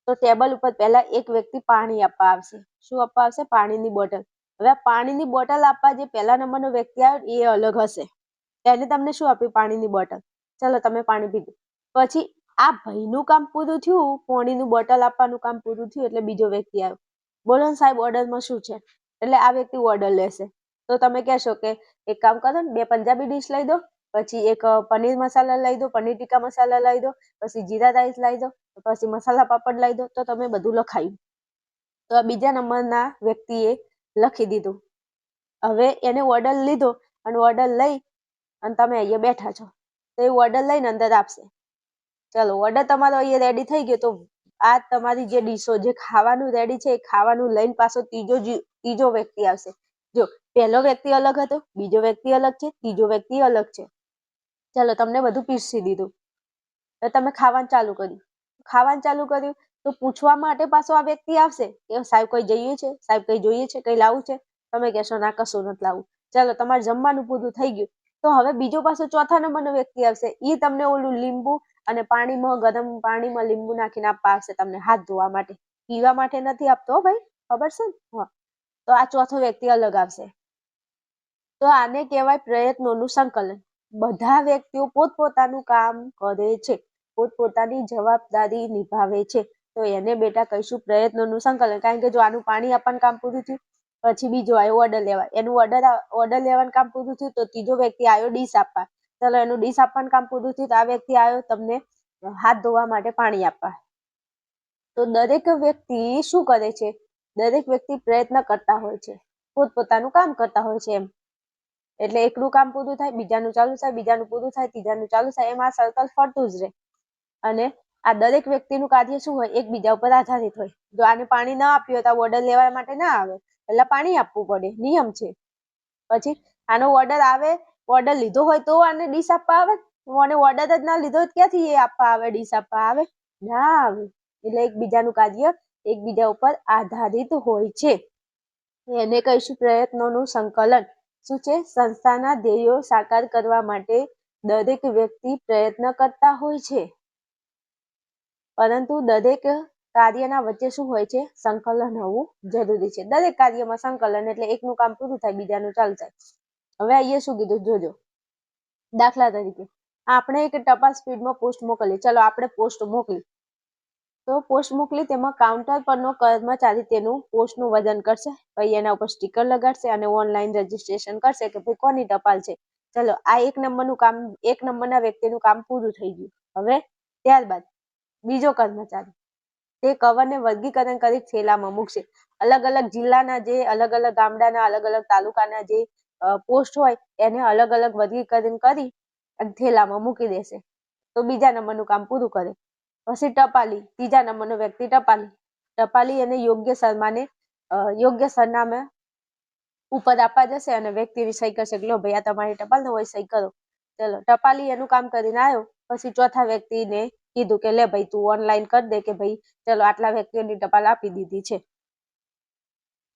S1: તો ટેબલ ઉપર પહેલા એક વ્યક્તિ પાણી આપવા આવશે. શું આપવા આવશે? પાણીની બોટલ. હવે પાણીની બોટલ આપવા જે પહેલા નંબરનો વ્યક્તિ આવ્યો એ અલગ હશે. એને તમને શું આપ્યું? પાણીની બોટલ. ચલો તમે પાણી પીધું. પછી આ ભાઈનું કામ પૂરું થયું, પાણીનું બોટલ આપવાનું કામ પૂરું થયું એટલે બીજો વ્યક્તિ આવ્યો. બોલો ને સાહેબ ઓર્ડરમાં શું છે? એટલે આ વ્યક્તિ ઓર્ડર લેશે. તો તમે કહેશો કે એક કામ કરો ને, 2 પંજાબી ડીશ લઈ દો, પછી એક પનીર મસાલા લઈ દો, પનીર ટીકા મસાલા લઈ દો, પછી જીરા રાઈસ લઈ દો, પછી મસાલા પાપડ લઈ દો. તો તમે બધું લખાયું. તો આ બીજા નંબરના વ્યક્તિએ લખી દીધું. હવે એને ઓર્ડર લીધો અને ઓર્ડર લઈ અને તમે અહીંયા બેઠા છો, તો એ ઓર્ડર લઈને અંદર આપશે. ચલો ઓર્ડર તમારો અહીંયા રેડી થઈ ગયો, તો આ તમારી જે ડીશો, જે ખાવાનું રેડી છે, એ ખાવાનું લઈને પાછો ત્રીજો વ્યક્તિ આવશે. જો પહેલો વ્યક્તિ અલગ હતો, બીજો વ્યક્તિ અલગ છે, ત્રીજો વ્યક્તિ અલગ છે. ચલો તમને બધું પીરસી દીધું, તો તમે ખાવાનું ચાલુ કર્યું, તો પૂછવા માટે પાછો આ વ્યક્તિ આવશે કે સાહેબ કોઈ જઈએ છે, સાહેબ કઈ જોઈએ છે, કઈ લાવવું છે? તમે કહેશો ના કશું નથી લાવવું. ચલો તમારે જમવાનું પૂરું થઈ ગયું, તો હવે બીજો પાછો ચોથા નંબરનો વ્યક્તિ આવશે. એ તમને ઓલું લીંબુ અને પાણીમાં, ગરમ પાણીમાં લીંબુ નાખીને આપવા આવશે તમને હાથ ધોવા માટે. પીવા માટે નથી આપતો ભાઈ, ખબર છે ને? હા. તો આ ચોથો વ્યક્તિ અલગ આવશે. તો આને કહેવાય પ્રયત્નોનું સંકલન. બધા વ્યક્તિઓ પોતપોતાનું કામ કરે છે, પોતપોતાની જવાબદારી નિભાવે છે. તો એને બેટા કહીશું પ્રયત્નોનું સંકલન. કારણ કે જો આનું પાણી આપવાનું કામ પૂરું થયું, પછી બીજો આવ્યો ઓર્ડર લેવા, એનું ઓર્ડર લેવાનું કામ પૂરું થયું, તો ત્રીજો વ્યક્તિ આવ્યો ડીશ આપવા. ચલો એનું ડીશ આપવાનું કામ પૂરું થયું, તો આ વ્યક્તિ આવ્યો તમને હાથ ધોવા માટે પાણી આપવા. તો દરેક વ્યક્તિ શું કરે છે? દરેક વ્યક્તિ પ્રયત્ન કરતા હોય છે, પોતપોતાનું કામ કરતા હોય છે એમ. એટલે એકનું કામ પૂરું થાય, બીજાનું ચાલુ થાય, બીજાનું પૂરું થાય, ત્રીજાનું ચાલુ થાય, એમ આ સર્કલ ફરતું જ રહે. અને આ દરેક વ્યક્તિનું કાર્ય શું હોય? એકબીજા ઉપર આધારિત હોય. જો આને પાણી ના આપ્યું હોય તો ઓર્ડર લેવા માટે ના આવે, એટલે પાણી આપવું પડે, નિયમ છે. પછી આનો ઓર્ડર આવે, ઓર્ડર લીધો હોય તો આને ડીશ આપવા આવે, અને ઓર્ડર જ ના લીધો ક્યાંથી એ આપવા આવે, ડીશ આપવા આવે? ના આવે. એટલે એકબીજાનું કાર્ય એકબીજા ઉપર આધારિત હોય છે. એને કહીશું પ્રયત્નોનું સંકલન. શું છે? સંસ્થાના ધ્યેયો સાકાર કરવા માટે દરેક વ્યક્તિ પ્રયત્ન કરતા હોય છે, પરંતુ દરેક કાર્યના વચ્ચે શું હોય છે? સંકલન હોવું જરૂરી છે. દરેક કાર્યમાં સંકલન એટલે એકનું કામ પૂરું થાય, બીજાનું ચાલુ થાય. હવે અહીંયા શું કીધું જોજો. દાખલા તરીકે આપણે એક ટપાલ સ્પીડમાં પોસ્ટ મોકલીએ. ચલો આપણે પોસ્ટ મોકલી, તો પોસ્ટ મોકલી, તેમાં કાઉન્ટર પરનો કર્મચારી તેનું પોસ્ટનું વજન કરશે, પછી એના ઉપર સ્ટીકર લગાડશે અને ઓનલાઈન રજીસ્ટ્રેશન કરશે કે ભાઈ કોની ટપાલ છે. ચલો આ એક નંબરનું કામ, એક નંબરના વ્યક્તિનું કામ પૂરું થઈ ગયું. હવે ત્યારબાદ બીજો કર્મચારી તે કવરને વર્ગીકરણ કરી થેલામાં મૂકશે. અલગ અલગ જિલ્લાના, જે અલગ અલગ ગામડાના, અલગ અલગ તાલુકાના જે પોસ્ટ હોય એને અલગ અલગ વર્ગીકરણ કરી અને થેલામાં મૂકી દેશે. તો બીજા નંબરનું કામ પૂરું કરે. પછી ટપાલી, ત્રીજા નંબરનો વ્યક્તિ ટપાલી એને યોગ્ય સરનામે ઉપર આપવા જશે અને વ્યક્તિની સહી કરશે. લો ભાઈ આ તમારી ટપાલ ને હોય, સહી કરો. ચલો ટપાલી એનું કામ કરીને આવ્યો, પછી ચોથા વ્યક્તિને કીધું કે લે ભાઈ તું ઓનલાઈન કરી દે કે ભાઈ ચલો આટલા વ્યક્તિઓની ટપાલ આપી દીધી છે.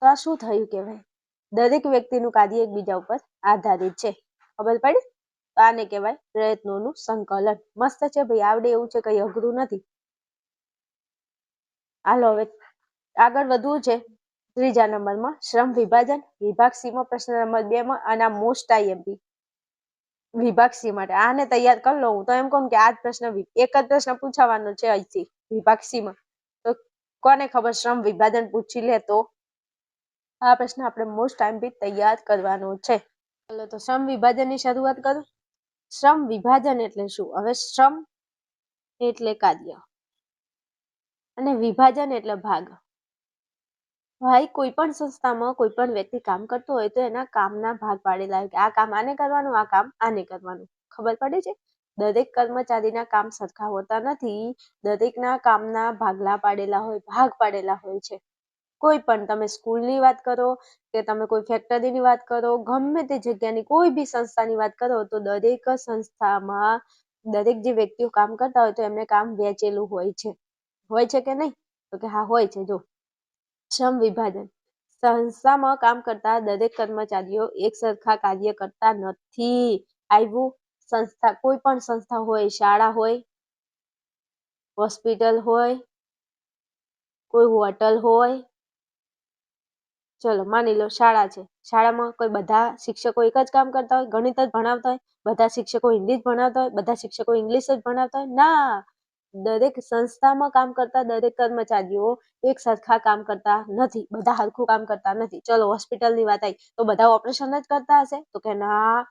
S1: તો આ શું થયું કહેવાય? દરેક વ્યક્તિનું કાર્ય એકબીજા ઉપર આધારિત છે. ખબર પડી? તો આને કહેવાય પ્રયત્નોનું સંકલન. મસ્ત છે ભાઈ, આવડે એવું છે, કઈ અઘરું નથી. હાલો હવે આગળ વધવું છે. ત્રીજા નંબરમાં શ્રમ વિભાજન, વિભાગ સીમાં પ્રશ્ન નંબર 2 માં, અને મોસ્ટ આઈએમપી વિભાગ સી માટે. આને તૈયાર કરી લો. હું તો એમ કહું કે આ પ્રશ્ન એક જ પ્રશ્ન પૂછાવાનો છે અહીંથી વિભાગ સીમાં. તો કોને ખબર શ્રમ વિભાજન પૂછી લે તો આ પ્રશ્ન આપણે મોસ્ટ આઈએમપી તૈયાર કરવાનો છે. ચલો તો શ્રમ વિભાજનની શરૂઆત કરું. શ્રમ વિભાજન એટલે શું? હવે શ્રમ એટલે કાર્ય અને વિભાજન એટલે ભાગ. ભાઈ કોઈ પણ સંસ્થામાં કોઈ પણ વ્યક્તિ કામ કરતો હોય તો એના કામના ભાગ પાડેલા હોય કે આ કામ આને કરવાનું, આ કામ આને કરવાનું. ખબર પડે છે? દરેક કર્મચારીના કામ સરખા હોતા નથી. દરેકના કામના ભાગલા પાડેલા હોય, ભાગ પાડેલા હોય છે. કોઈ પણ તમે સ્કૂલની વાત કરો કે તમે કોઈ ફેક્ટરીની વાત કરો, ગમે તે જગ્યાની કોઈ બી સંસ્થાની વાત કરો તો દરેક સંસ્થામાં દરેક જે વ્યક્તિઓ કામ કરતા હોય તો એમને કામ વહેંચેલું હોય છે કે નહીં? તો કે હા હોય છે. જો શ્રમ વિભાજન, સંસ્થામાં કામ કરતા દરેક કર્મચારીઓ એક સરખા કાર્ય કરતા નથી. આવ્યું? સંસ્થા, કોઈ પણ સંસ્થા હોય, શાળા હોય, હોસ્પિટલ હોય, કોઈ હોટલ હોય, ચલો માની લો શાળા છે, શાળામાં કોઈ બધા શિક્ષકો એક જ કામ કરતા હોય, ગણિત જ ભણાવતા હોય, બધા શિક્ષકો હિન્દી જ ભણાવતા હોય, બધા શિક્ષકો ઇંગ્લિશ જ ભણાવતા હોય? ના, દરેક સંસ્થામાં કામ કરતા દરેક કર્મચારીઓ એક સરખા કામ કરતા નથી, બધા હરખું કામ કરતા નથી. ચલો હોસ્પિટલની વાત આવી તો બધા ઓપરેશન જ કરતા હશે? તો કે ના.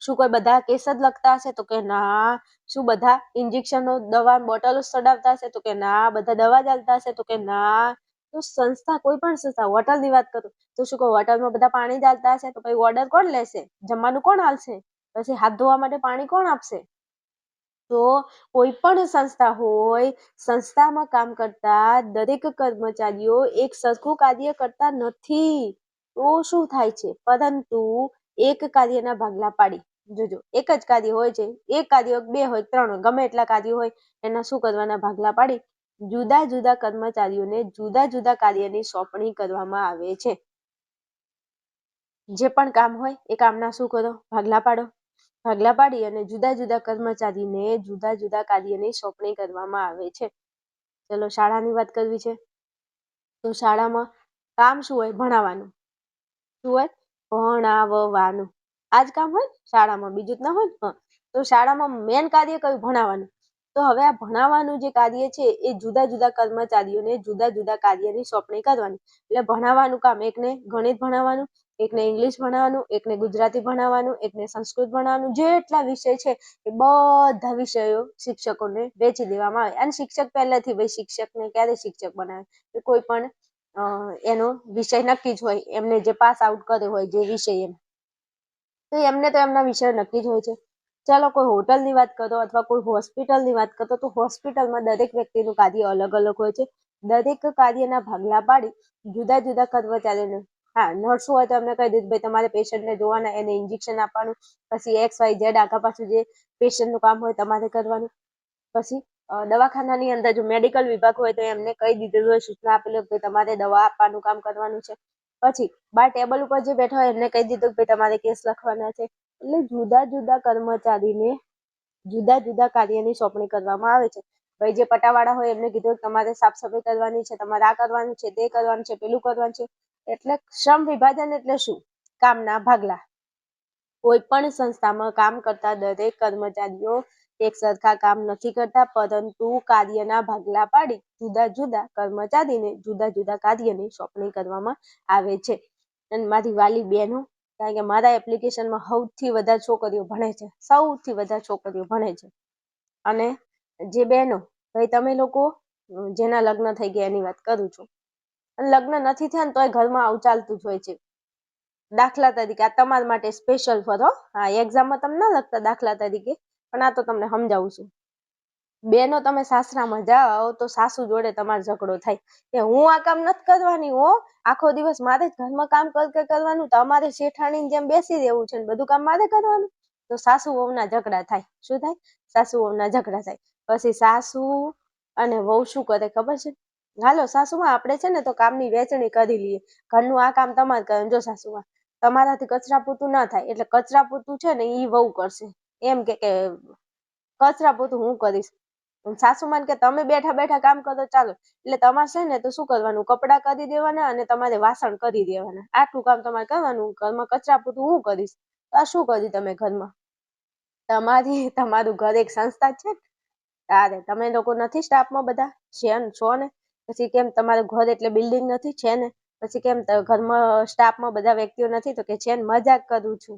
S1: શું કોઈ બધા કેસ જ લખતા હશે? તો કે ના. શું બધા ઇન્જેક્શનો, દવા, બોટલો ચડાવતા હશે? તો કે ના. બધા દવા જ આલતા હશે? તો કે ના. તો સંસ્થા, કોઈ પણ સંસ્થા, હોટલની વાત કરું તો શું કોઈ હોટલમાં બધા પાણી જ આલતા હશે? તો પછી ઓર્ડર કોણ લેશે? જમવાનું કોણ આલશે? પછી હાથ ધોવા માટે પાણી કોણ આપશે? તો કોઈ પણ સંસ્થા હોય, સંસ્થામાં કામ કરતા દરેક કર્મચારીઓ એક સરખું કાર્ય કરતા નથી. તો શું થાય છે? પરંતુ એક કાર્યના ભાગલા પાડી, જોજો એક જ કાર્ય હોય છે, એક કાર્ય 2 હોય 3 હોય, ગમે એટલા કાર્યો હોય, એના શું કરવાના? ભાગલા પાડી જુદા જુદા કર્મચારીઓને જુદા જુદા કાર્યની સોંપણી કરવામાં આવે છે. જે પણ કામ હોય એ કામના શું કરો? ભાગલા પાડો. ભાગલા પાડી અને જુદા જુદા કર્મચારીને જુદા જુદા કાર્યની સોંપણી કરવામાં આવે છે. ચલો શાળાની વાત કરવી છે તો શાળામાં કામ શું હોય? ભણાવવાનું. શું હોય? ભણાવવાનું. આ જ કામ હોય શાળામાં, બીજું જ ના હોય. તો શાળામાં મેન કાર્ય કયું? ભણાવવાનું. તો હવે આ ભણાવવાનું જે કાર્ય છે એ જુદા જુદા કર્મચારીઓને જુદા જુદા કાર્યની સોંપણી કરવાની. એટલે ભણાવવાનું કામ, એકને ગણિત ભણાવવાનું, એકને ઇંગ્લિશ ભણાવવાનું, એકને ગુજરાતી ભણાવવાનું, એકને સંસ્કૃત ભણાવવાનું, જેટલા વિષય છે એ બધા વિષયો શિક્ષકોને વેચી દેવામાં આવે. અને શિક્ષક પહેલાથી, ભાઈ શિક્ષકને ક્યારે શિક્ષક બનાવે? કે કોઈ પણ એનો વિષય નક્કી જ હોય, એમને જે પાસ આઉટ કર્યો હોય જે વિષય, એમ તો એમને તો એમના વિષય નક્કી જ હોય છે. ચાલો કોઈ હોટલની વાત કરો અથવા કોઈ હોસ્પિટલની વાત કરો તો હોસ્પિટલમાં દરેક વ્યક્તિનું કાર્ય અલગ અલગ હોય છે. દરેક કાર્યના ભાગલા પાડી જુદા જુદા કર્મચારીઓને, હા નર્સો હોય તો એમને કહી દીધું ભાઈ તમારે પેશન્ટને જોવાના, એને ઇન્જેક્શન આપવાનું, પછી XYZ આગળ પાછું જે પેશન્ટનું કામ હોય તમારે કરવાનું. પછી દવાખાનાની અંદર જો મેડિકલ વિભાગ હોય તો એમને કહી દીધેલું હોય, સૂચના આપેલી હોય તમારે દવા આપવાનું કામ કરવાનું છે. પછી બાર ટેબલ ઉપર જે બેઠા હોય એમને કહી દીધું કે તમારે કેસ લખવાના છે. એટલે જુદા જુદા કર્મચારીને જુદા જુદા કાર્યની સોંપણી કરવામાં આવે છે. ભાઈ જે પટાવાળા હોય એમને કીધું તમારે સાફ સફાઈ કરવાની છે, તમારે આ કરવાનું છે, તે કરવાનું છે, પેલું કરવાનું છે. એટલે શ્રમ વિભાજન એટલે શું? કામના ભાગલા. કોઈ પણ સંસ્થામાં કામ કરતા દરેક કર્મચારીઓ એક સરખા કામ નથી કરતા, પરંતુ કાર્યના ભાગલા પાડી જુદા જુદા કર્મચારીને જુદા જુદા કાર્યની સોંપણી કરવામાં આવે છે. અને મારી વાલી બહેનો, કારણ કે મારા એપ્લિકેશનમાં સૌથી વધારે છોકરીઓ ભણે છે, સૌથી વધારે છોકરીઓ ભણે છે. અને જે બહેનો, ભાઈ તમે લોકો જેના લગ્ન થઈ ગયા એની વાત કરું છું, લગ્ન નથી થયા ને તોય ઘરમાં આવું ચાલતું જ હોય છે. દાખલા તરીકે આ તમારા માટે સ્પેશિયલ ફરો, હા એક્ઝામમાં તમે ના લખતા દાખલા તરીકે, પણ આ તો તમને સમજાવું છું. બેનો તમે સાસરામાં જાઓ તો સાસુ જોડે તમારો ઝઘડો થાય કે હું આ કામ નથી કરવાની, હો આખો દિવસ મારે જ ઘરમાં કામ કરવાનું, તમારે શેઠાણીની જેમ બેસી રહેવું છે ને બધું કામ મારે કરવાનું. તો સાસુ વહુના ઝઘડા થાય. શું થાય? સાસુ વહુના ઝઘડા થાય. પછી સાસુ અને વહુ શું કરે ખબર છે? હાલો સાસુમાં આપણે છે ને તો કામની વહેંચણી કરી લઈએ, ઘરનું આ કામ તમારે કરવાનું. જો સાસુમાં તમારાથી કચરા પોતું ના થાય એટલે કચરા પોતું છે ને એ વહુ કરશે, એમ કે કચરા પોતું હું કરીશ. સાસુમાન કે તમે બેઠા બેઠા કામ કરો ચાલો, એટલે તમારે છે ને તો શું કરવાનું? કપડાં કરી દેવાના અને તમારે વાસણ કરી દેવાના, આટલું કામ તમારે કરવાનું. ઘરમાં કચરા પોતું હું કરીશ. આ શું કર્યું તમે ઘરમાં? તમારું ઘર એક સંસ્થા છે. તારે તમે લોકો નથી સ્ટાફમાં બધા છો ને? પછી કેમ તમારું ઘર એટલે બિલ્ડિંગ નથી? છે ને? પછી કેમ ઘરમાં સ્ટાફમાં બધા વ્યક્તિઓ નથી? તો કે છે ને, મજાક કરું છું.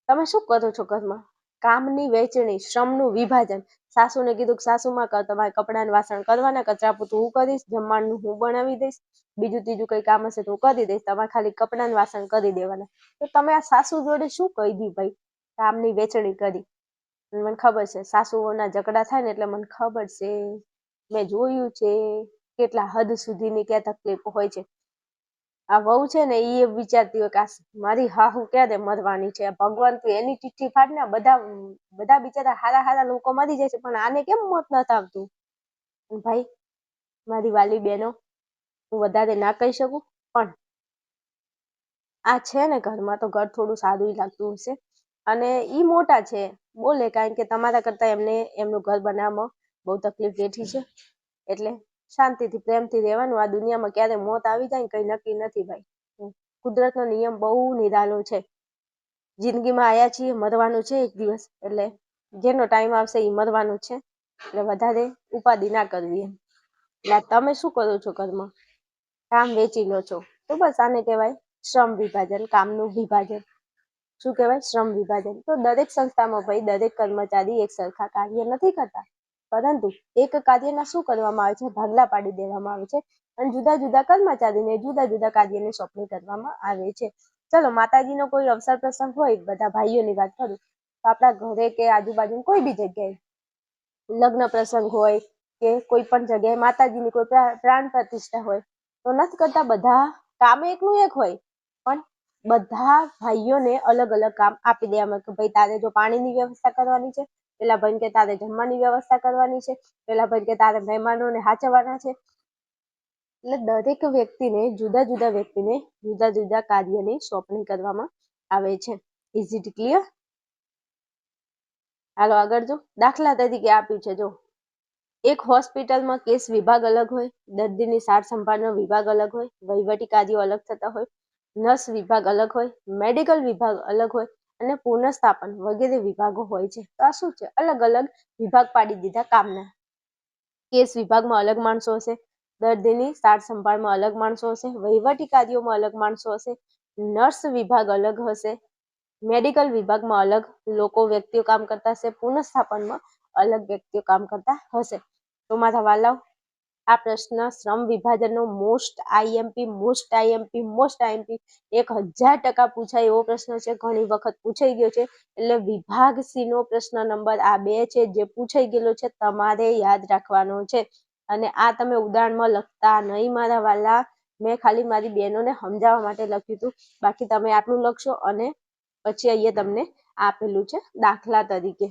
S1: તમે શું કરો છો ઘરમાં? કામની વહેંચણી, શ્રમનું વિભાજન. સાસુને કીધું કે સાસુમાં તમારે કપડાં વાસણ કરવાના, કચરા પોતું હું કરીશ, જમવાનું હું બનાવી દઈશ, બીજું ત્રીજું કઈ કામ હશે તો હું કરી દઈશ, તમારે ખાલી કપડાં વાસણ કરી દેવાના. તો તમે આ સાસુ જોડે શું કહી દી ભાઈ? કામની વહેંચણી કરી. મને ખબર છે સાસુઓના ઝઘડા થાય ને એટલે મને ખબર છે, મેં જોયું છે કેટલા હદ સુધીની ક્યાં તકલીફ હોય છે. આ વહુ છે ને એ વિચારતી હોય કે મારી હાહુ ક્યારે મરવાની છે, ભગવાન તું એની ચિઠ્ઠી ફાડ ને, બધા બિચારા હારા લોકો મરી જાય છે પણ આને કેમ મોત નથી આવતું. ભાઈ મારી વાલી બહેનો, હું વધારે ના કહી શકું, પણ આ છે ને ઘરમાં તો ઘર થોડું સારું લાગતું હશે. અને ઈ મોટા છે બોલે, કારણ કે તમારા કરતા એમને એમનું ઘર બનાવવામાં બહુ તકલીફ વેઠી છે. એટલે શાંતિથી પ્રેમથી રહેવાનું. આ દુનિયામાં ક્યારે મોત આવી જાય કઈ નક્કી નથી ભાઈ. કુદરતનો નિયમ બહુ નિરાળો છે. જિંદગીમાં આયા છીએ, મરવાનું છે એક દિવસ, એટલે જેનો ટાઈમ આવશે એ મરવાનું છે. એટલે વધારે ઉપાધિ ના કરવી. એટલે તમે શું કરો છો ઘરમાં? કામ વેચી લો છો, તો બસ આને કહેવાય શ્રમ વિભાજન, કામનું વિભાજન. શું કહેવાય? શ્રમ વિભાજન. તો દરેક સંસ્થામાં ભાઈ દરેક કર્મચારી એક સરખા કાર્ય નથી કરતા, પરંતુ એક કાર્યના શું કરવામાં આવે છે? ભાગલા પાડી દેવામાં આવે છે અને જુદા જુદા કર્મચારીને જુદા જુદા કાર્યની સોંપણી કરવામાં આવે છે. ચલો માતાજીનો કોઈ અવસર પ્રસંગ હોય, બધા ભાઈઓની વાત કરું તો આપણા ઘરે કે આજુબાજુ કોઈ બી જગ્યાએ લગ્ન પ્રસંગ હોય કે કોઈ પણ જગ્યાએ માતાજીની કોઈ પ્રાણ પ્રતિષ્ઠા હોય, તો નથી કરતા બધા કામ એકનું એક હોય, પણ બધા ભાઈઓને અલગ અલગ કામ આપી દેવામાં કે ભાઈ તારે જો પાણીની વ્યવસ્થા કરવાની છે, પેલા ભાઈ કે તારે જમવાની વ્યવસ્થા કરવાની છે, પેલા ભાઈ કે તારે મહેમાનોને હાચવવાના છે. એટલે દરેક વ્યક્તિને જુદા જુદા કાર્યની સોંપણી કરવામાં આવે છે. Is it clear? હાલો આગળ જો. દાખલા તરીકે આપ્યું છે, જો એક હોસ્પિટલમાં કેસ વિભાગ અલગ હોય, દર્દીની સાર સંભાળનો વિભાગ અલગ હોય, વહીવટી કાર્યો અલગ થતા હોય, નર્સ વિભાગ અલગ હોય, મેડિકલ વિભાગ અલગ હોય અને પુનઃસ્થાપન વગેરે વિભાગો હોય છે. તો આ શું છે? અલગ અલગ વિભાગ પાડી દીધા કામના. કેસ વિભાગમાં અલગ માણસો હશે, દર્દીની સાર સંભાળમાં અલગ માણસો હશે, વહીવટી કાર્યોમાં અલગ માણસો હશે, નર્સ વિભાગ અલગ હશે, મેડિકલ વિભાગમાં અલગ વ્યક્તિઓ કામ કરતા હશે, પુનઃસ્થાપનમાં અલગ વ્યક્તિઓ કામ કરતા હશે. તો મારા વાલાઓ, આ પ્રશ્ન શ્રમ વિભાજનનો મોસ્ટ આઈએમપી 1000% પૂછાય એવો પ્રશ્ન છે. ઘણી વખત પૂછાઈ ગયો છે. એટલે વિભાગ સી નો પ્રશ્ન નંબર આ 2 છે, જે પૂછાઈ ગયેલો છે, તમારે યાદ રાખવાનો છે. અને આ તમે ઉદાહરણમાં લખતા નહીં મારા વાલા, મેં ખાલી મારી બહેનોને સમજાવવા માટે લખ્યું હતું. બાકી તમે આટલું લખશો અને પછી અહીંયા તમને આપેલું છે દાખલા તરીકે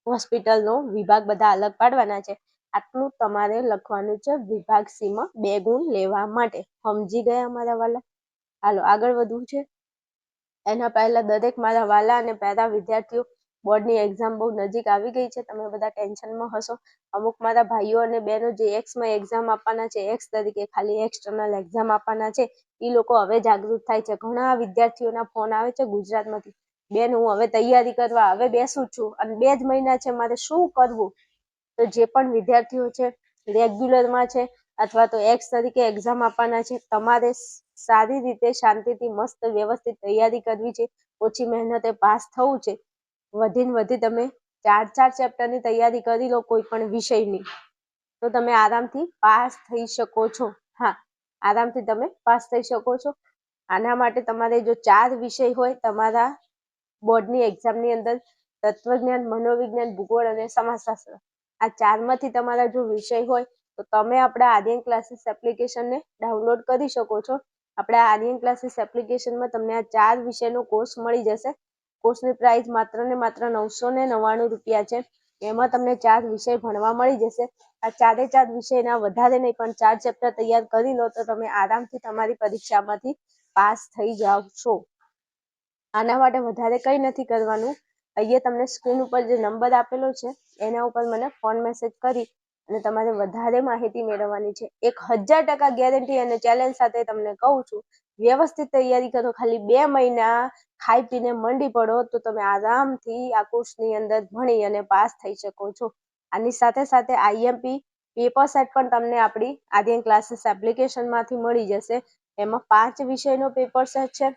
S1: હોસ્પિટલનો વિભાગ બધા અલગ પાડવાના છે. આટલું તમારે લખવાનું છે વિભાગ સી માં 2 ગુણ લેવા માટે. સમજી ગયા મારા વાલા? હાલો આગળ વધવું છે. એના પહેલા દરેક મારા વાલા અને પહેલા વિદ્યાર્થીઓ, બોર્ડની એક્ઝામ બહુ નજીક આવી ગઈ છે. તમે બધા ટેન્શનમાં હશો. અમુક મારા ભાઈઓ અને બહેનો જે એક્સમાં એક્ઝામ આપવાના છે, એક્સ તરીકે ખાલી એક્સટર્નલ એક્ઝામ આપવાના છે, એ લોકો હવે જાગૃત થાય છે. ઘણા વિદ્યાર્થીઓના ફોન આવે છે ગુજરાતમાંથી, બેન હું હવે તૈયારી કરવા હવે બેસું છું અને 2 જ મહિના છે, મારે શું કરવું? તો જે પણ વિદ્યાર્થીઓ છે, રેગ્યુલરમાં છે અથવા તો એક્સ તરીકે એક્ઝામ આપવાના છે, તમારે સારી રીતે શાંતિથી મસ્ત વ્યવસ્થિત તૈયારી કરવી છે. ઓછી મહેનતે પાસ થવું છે. વધીને વધી તમે 4 ચેપ્ટરની તૈયારી કરી લો કોઈ પણ વિષયની, તો તમે આરામથી પાસ થઈ શકો છો. હા, આરામથી તમે પાસ થઈ શકો છો. આના માટે તમારે જો 4 વિષય હોય તમારા બોર્ડની એક્ઝામની અંદર, તત્વજ્ઞાન, મનોવિજ્ઞાન, ભૂગોળ અને સમાજશાસ્ત્ર, આ 4માંથી તમારા જો વિષય હોય તો તમે આપણા આર્યન ક્લાસીસ એપ્લિકેશનને ડાઉનલોડ કરી શકો છો. આપણા આર્યન ક્લાસીસ એપ્લિકેશનમાં તમને આ 4 વિષયનો કોર્સ મળી જશે. કોર્સની પ્રાઇસ માત્ર ને માત્ર 999 રૂપિયા છે. એમાં તમને 4 વિષય ભણવા મળી જશે. આ 4 વિષયના વધારે નહીં પણ 4 ચેપ્ટર તૈયાર કરી લો તો તમે આરામથી તમારી પરીક્ષામાંથી પાસ થઈ જાવ છો. આના માટે વધારે કંઈ નથી કરવાનું. અહીંયા તમને સ્ક્રીન ઉપર જે નંબર આપેલો છે એના ઉપર મને ફોન મેસેજ કરી અને તમારે વધારે માહિતી મેળવવાની છે. 1000% ગેરંટી અને ચેલેન્જ સાથે તમને કહું છું, વ્યવસ્થિત તૈયારી કરો. ખાલી 2 મહિના ખાઈ પીને મંડી પડો તો તમે આરામથી આ કોર્સની અંદર ભણી અને પાસ થઈ શકો છો. આની સાથે સાથે આઈએમપી પેપર સેટ પણ તમને આપણી આર્યન ક્લાસીસ એપ્લિકેશનમાંથી મળી જશે. એમાં 5 વિષયનો પેપર સેટ છે.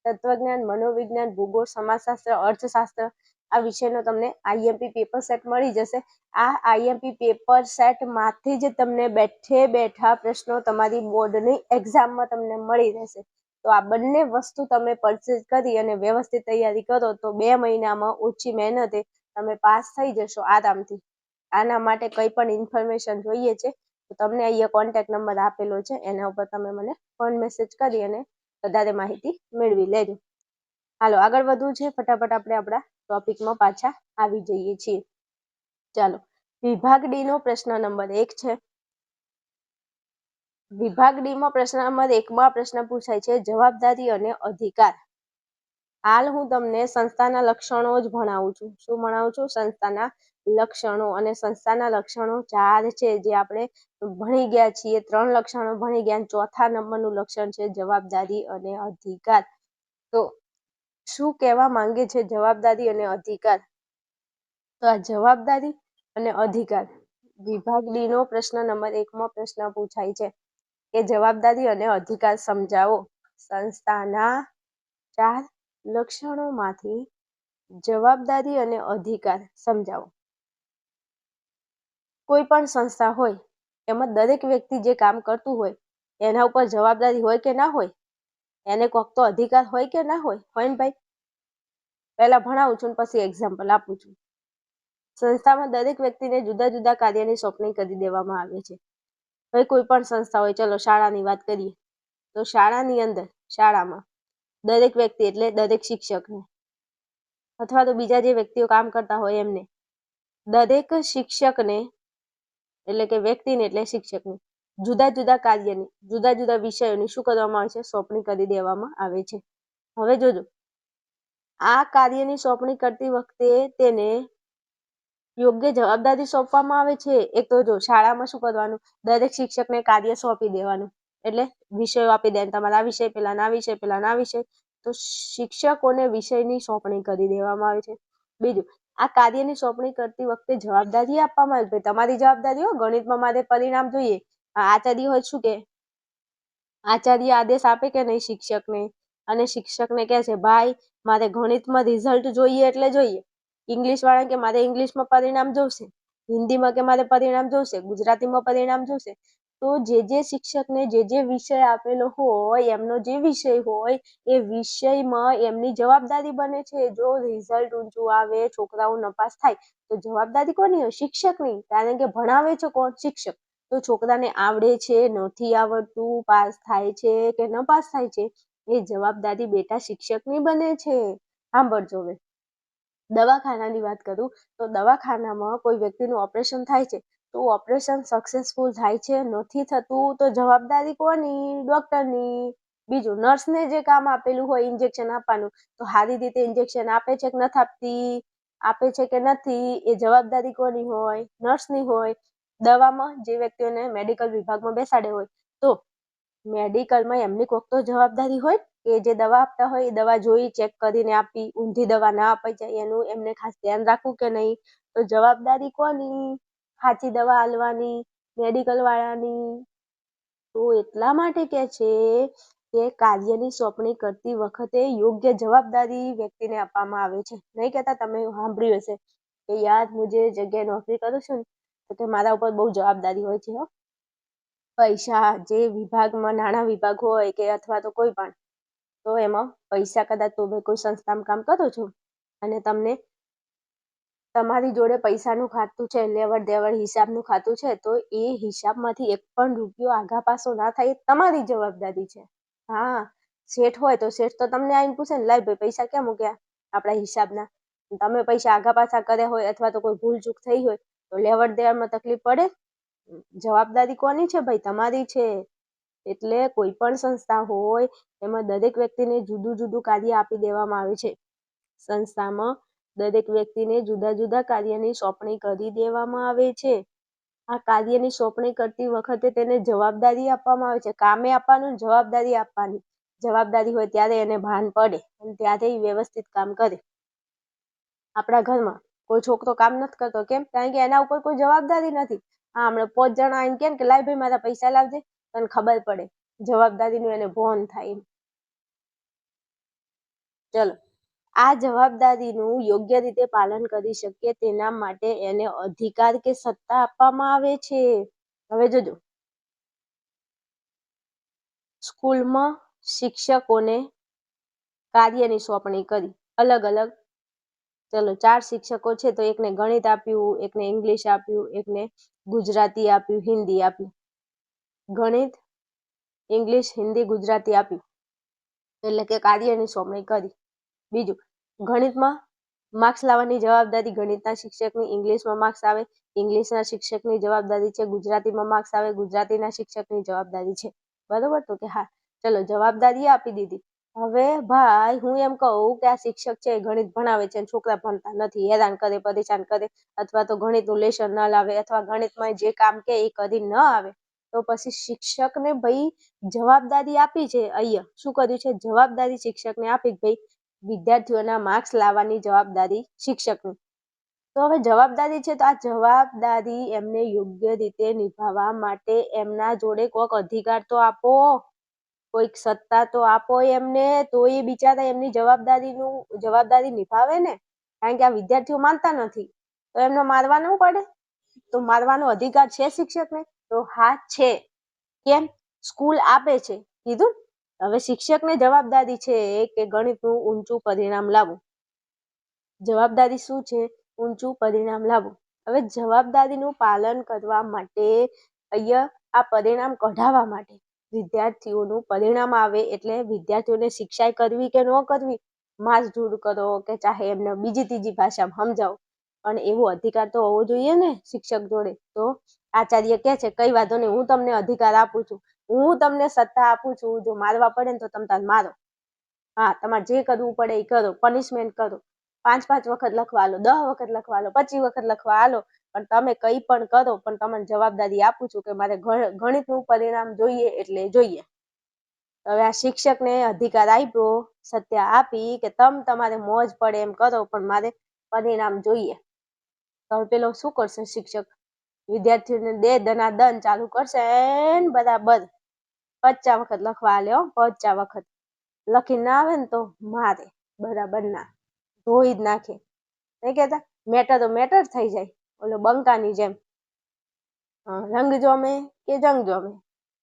S1: તત્વજ્ઞાન, મનોવિજ્ઞાન, ભૂગોળ, સમાજશાસ્ત્ર, અર્થશાસ્ત્ર, આ વિષયનો તમને આઈએમપી પેપર સેટ મળી જશે. આ આઈએમપી પેપર સેટમાંથી જ તમને બેઠા પ્રશ્નો તમારી બોર્ડની એક્ઝામમાં તમને મળી રહેશે. તો આ બંને વસ્તુ તમે પરચેઝ કરી અને વ્યવસ્થિત તૈયારી કરો તો 2 મહિનામાં ઓછી મહેનતે તમે પાસ થઈ જશો આરામથી. આના માટે કંઈ પણ ઇન્ફોર્મેશન જોઈએ છે તો તમને અહીંયા કોન્ટેક્ટ નંબર આપેલો છે, એના ઉપર તમે મને ફોન મેસેજ કરી અને વધારે માહિતી મેળવી લેજો. હાલો આગળ વધવું છે, ફટાફટ આપણે આપણા ટોપિકમાં પાછા આવી જઈએ છીએ. ચાલો, વિભાગ ડી નો પ્રશ્ન નંબર 1 છે. વિભાગ ડી માં પ્રશ્ન નંબર 1 માં પ્રશ્ન પૂછાય છે જવાબદારી અને અધિકાર. હાલ હું તમને સંસ્થાના લક્ષણો જ ભણાવું છું. શું ભણાવું છું? સંસ્થાના લક્ષણો. અને સંસ્થાના લક્ષણો 4 છે જે આપણે ભણી ગયા છીએ. 3 લક્ષણો ભણી ગયા. ચોથા નંબરનું લક્ષણ છે જવાબદારી અને અધિકાર. તો શું કહેવા માંગે છે જવાબદારી અને અધિકાર? તો આ જવાબદારી અને અધિકાર વિભાગ ડી નો પ્રશ્ન નંબર 1 માં પ્રશ્ન પૂછાય છે કે જવાબદારી અને અધિકાર સમજાવો. સંસ્થાના 4 લક્ષણોમાંથી જવાબદારી અને અધિકાર સમજાવો. કોઈ પણ સંસ્થા હોય એમાં દરેક વ્યક્તિ જે કામ કરતું હોય એના ઉપર જવાબદારી હોય કે ના હોય? એને કોક તો અધિકાર હોય કે ના હોય? હોય ને ભાઈ? પહેલા ભણાવું છું ને પછી એક્ઝામ્પલ આપું છું. સંસ્થામાં દરેક વ્યક્તિને જુદા જુદા કાર્યની સોંપણી કરી દેવામાં આવે છે. હવે કોઈ પણ સંસ્થા હોય, ચલો શાળાની વાત કરીએ તો શાળાની અંદર શાળામાં દરેક વ્યક્તિ એટલે દરેક શિક્ષકને અથવા તો બીજા જે વ્યક્તિઓ કામ કરતા હોય એમને દરેક શિક્ષકને એટલે કે વ્યક્તિને એટલે શિક્ષકને જુદા જુદા કાર્યની જુદા જુદા વિષયોની શું કરવામાં આવે છે? સોંપણી કરી દેવામાં આવે છે. હવે જોજો, આ કાર્યની સોંપણી કરતી વખતે તેને યોગ્ય જવાબદારી સોંપવામાં આવે છે. એક તો જો શાળામાં શું કરવાનું, દરેક શિક્ષકને કાર્ય સોંપી દેવાનું, એટલે વિષયો આપી દે, તમારા આ વિષય, પેલાના આ વિષય, પેલાના આ વિષય. તો શિક્ષકોને વિષયની સોંપણી કરી દેવામાં આવે છે. બીજું, આ કાર્યની સોંપણી કરતી વખતે જવાબદારી આપવામાં આવે. તમારી જવાબદારી હો, ગણિતમાં મારે પરિણામ જોઈએ. આચાર્ય હોય શું કે આચાર્ય આદેશ આપે કે નહીં શિક્ષકને, અને શિક્ષકને કહે છે ભાઈ મારે ગણિતમાં રિઝલ્ટ જોઈએ એટલે જોઈએ. ઇંગ્લિશ વાળા કે મારે ઇંગ્લિશમાં પરિણામ જોશે, હિન્દીમાં કે મારે પરિણામ જોશે, ગુજરાતીમાં પરિણામ જોશે. તો જે શિક્ષકને જે વિષય આપેલો હોય એમનો જે વિષય હોય એ વિષયમાં એમની જવાબદારી બને છે. જો રિઝલ્ટ ઊંચું આવે, છોકરાઓ નપાસ થાય તો જવાબદારી કોની હોય? શિક્ષકની. કારણ કે ભણાવે છે કોણ? શિક્ષક. તો છોકરાને આવડે છે, નથી આવડતું, પાસ થાય છે કે ન પાસ થાય છે, એ જવાબદારી બેટા શિક્ષકની બને છે. સાંભળજો હવે. દવાખાનાની વાત કરું તો દવાખાનામાં કોઈ વ્યક્તિનું ઓપરેશન થાય છે તો ઓપરેશન સક્સેસફુલ થાય છે, નથી થતું, તો જવાબદારી કોની? ડોક્ટરની. બીજું, નર્સને જે કામ આપેલું હોય ઇન્જેક્શન આપવાનું, તો સારી રીતે ઇન્જેક્શન આપે છે કે નથી આપતી, આપે છે કે નથી, એ જવાબદારી કોની હોય? નર્સની હોય. દવામાં જે વ્યક્તિઓને મેડિકલ વિભાગમાં બેસાડે હોય તો મેડિકલમાં એમની કોઈક તો જવાબદારી હોય કે જે દવા આપતા હોય એ દવા જોઈ ચેક કરીને આપી, ઊંધી દવા ના અપાઈ જાય એનું એમને ખાસ ધ્યાન રાખવું કે નહીં. તો જવાબદારી કોની? સાચી દવા આલવાની, મેડિકલ વાળાની. તો એટલા માટે કે છે કે કાર્યની સોંપણી કરતી વખતે યોગ્ય જવાબદારી વ્યક્તિને આપવામાં આવે છે. નહીં કહેતા, તમે સાંભળ્યું હશે કે યાર હું જે જગ્યાએ નોકરી કરું છું ને તો કે મારા ઉપર બહુ જવાબદારી હોય છે. પૈસા જે વિભાગમાં નાણાં વિભાગ હોય કે અથવા તો કોઈ પણ, તો એમાં પૈસા કદાચ તમે કોઈ સંસ્થામાં કામ કરો છો અને તમને તમારી જોડે પૈસાનું ખાતું છે, લેવડ દેવડ હિસાબનું ખાતું છે, તો એ હિસાબમાંથી એક પણ રૂપિયો આગા પાછો ના થાય એ તમારી જવાબદારી છે. હા, શેઠ હોય તો શેઠ તો તમને આવીને પૂછે ને, લાય ભાઈ પૈસા ક્યાં મૂક્યા આપણા હિસાબના. તમે પૈસા આગા પાછા કર્યા હોય અથવા તો કોઈ ભૂલ ચૂક થઈ હોય તો લેવડ દેવડમાં તકલીફ પડે. જવાબદારી કોની છે ભાઈ? તમારી છે. એટલે કોઈ પણ સંસ્થા હોય એમાં દરેક વ્યક્તિને જુદું જુદું કાર્ય આપી દેવામાં આવે છે. સંસ્થામાં દરેક વ્યક્તિને જુદા જુદા કાર્યની સોંપણી કરી દેવામાં આવે છે. આ કાર્યની સોંપણી કરતી વખતે તેને જવાબદારી આપવામાં આવે છે. કામે આપવાનું, જવાબદારી આપવાની. જવાબદારી હોય ત્યારે એને ભાન પડે અને ત્યારે એ વ્યવસ્થિત કામ કરે. આપણા ઘરમાં કોઈ છોકરો કામ નથી કરતો, કેમ? કારણ કે એના ઉપર કોઈ જવાબદારી નથી. હા, હમણાં 5 જણા આવીને કેમ કે લાય ભાઈ મારા પૈસા લાવજે, તને ખબર પડે, જવાબદારીનું એને ભાન થાય. ચલો, આ જવાબદારીનું યોગ્ય રીતે પાલન કરી શકે તેના માટે એને અધિકાર કે સત્તા આપવામાં આવે છે. હવે જોજો, સ્કૂલમાં શિક્ષકોને કાર્યની સોંપણી કરી અલગ અલગ. ચલો 4 શિક્ષકો છે તો એકને ગણિત આપ્યું, એકને ઇંગ્લિશ આપ્યું, એકને ગુજરાતી આપ્યું, હિન્દી આપ્યું. ગણિત, ઇંગ્લિશ, હિન્દી, ગુજરાતી આપ્યું. એટલે કે કાર્યની સોંપણી કરી. બીજું, ગણિતમાં માર્ક્સ લાવવાની જવાબદારી ગણિતના શિક્ષકની, ઇંગ્લિશમાં માર્ક્સ આવે, ઇંગ્લિશના શિક્ષકની જવાબદારી છે, ગુજરાતીમાં માર્ક્સ આવે, ગુજરાતીના શિક્ષકની જવાબદારી છે. બરોબર? તો કે હા, ચલો જવાબદારી આપી દીધી. હવે ભાઈ હું એમ કહું કે આ શિક્ષક છે ગણિત ભણાવે છે, છોકરા ભણતા નથી, હેરાન કરે, પરેશાન કરે, અથવા તો ગણિતનું લેશન ન લાવે, અથવા ગણિતમાં જે કામ કે એ કરી ન આવે, તો પછી શિક્ષકને ભાઈ જવાબદારી આપી છે. અહીંયા શું કર્યું છે? જવાબદારી શિક્ષકને આપી કે ભાઈ વિદ્યાર્થીઓના માર્ક્સ લાવવાની જવાબદારી શિક્ષકની. તો હવે જવાબદારી છે, તો આ જવાબદારી એમને યોગ્ય રીતે નિભાવવા માટે એમના જોડે કોઈક અધિકાર તો આપો, કોઈક સત્તા તો આપો એમને, તો એ બિચારા એમની જવાબદારી નિભાવે ને. કારણ કે આ વિદ્યાર્થીઓ માનતા નથી, તો એમને મારવા ન પડે? તો મારવાનો અધિકાર છે શિક્ષકને? તો હા છે. કેમ? સ્કૂલ આપે છે, કીધું. હવે શિક્ષકને જવાબદારી છે કે ગણિતનું ઊંચું પરિણામ લાવવું. જવાબદારી શું છે? ઊંચું પરિણામ લાવવું. હવે જવાબદારીનું પાલન કરવા માટે અહીંયા આ પરિણામ કઢાવવા માટે વિદ્યાર્થીઓનું પરિણામ આવે એટલે વિદ્યાર્થીઓને શિક્ષા કરવી કે ન કરવી, મારઝૂડ કરો કે ચાહે એમને બીજી ત્રીજી ભાષામાં સમજાવો, અને એવો અધિકાર તો હોવો જોઈએ ને શિક્ષક જોડે. તો આચાર્ય કહે છે કઈ વાંધો નહીં, હું તમને અધિકાર આપું છું, હું તમને સત્તા આપું છું, જો મારવા પડે ને તો તમે તાર મારો. હા, તમારે જે કરવું પડે એ કરો, પનિશમેન્ટ કરો, 5 વખત લખવા આલો, 10 વખત લખવા આલો, 25 વખત લખવા આલો, પણ તમે કઈ પણ કરો, પણ તમને જવાબદારી આપું છું કે મારે ગણિતનું પરિણામ જોઈએ એટલે જોઈએ. હવે આ શિક્ષકને અધિકાર આપ્યો, સત્તા આપી કે તમારે મોજ પડે એમ કરો, પણ મારે પરિણામ જોઈએ. તો પેલો શું કરશે શિક્ષક? વિદ્યાર્થીઓને દનાદન ચાલુ કરશે, બરાબર 50 વખત લખવા આલે, 50 વખત લખી ના આવે ને તો મારે, બરાબર ના, ધોઈ જ નાખે. નહીં કહેતા મેટર થઈ જાય, ઓલો બંકાની જેમ. રંગ જોમે કે જંગ જોમે,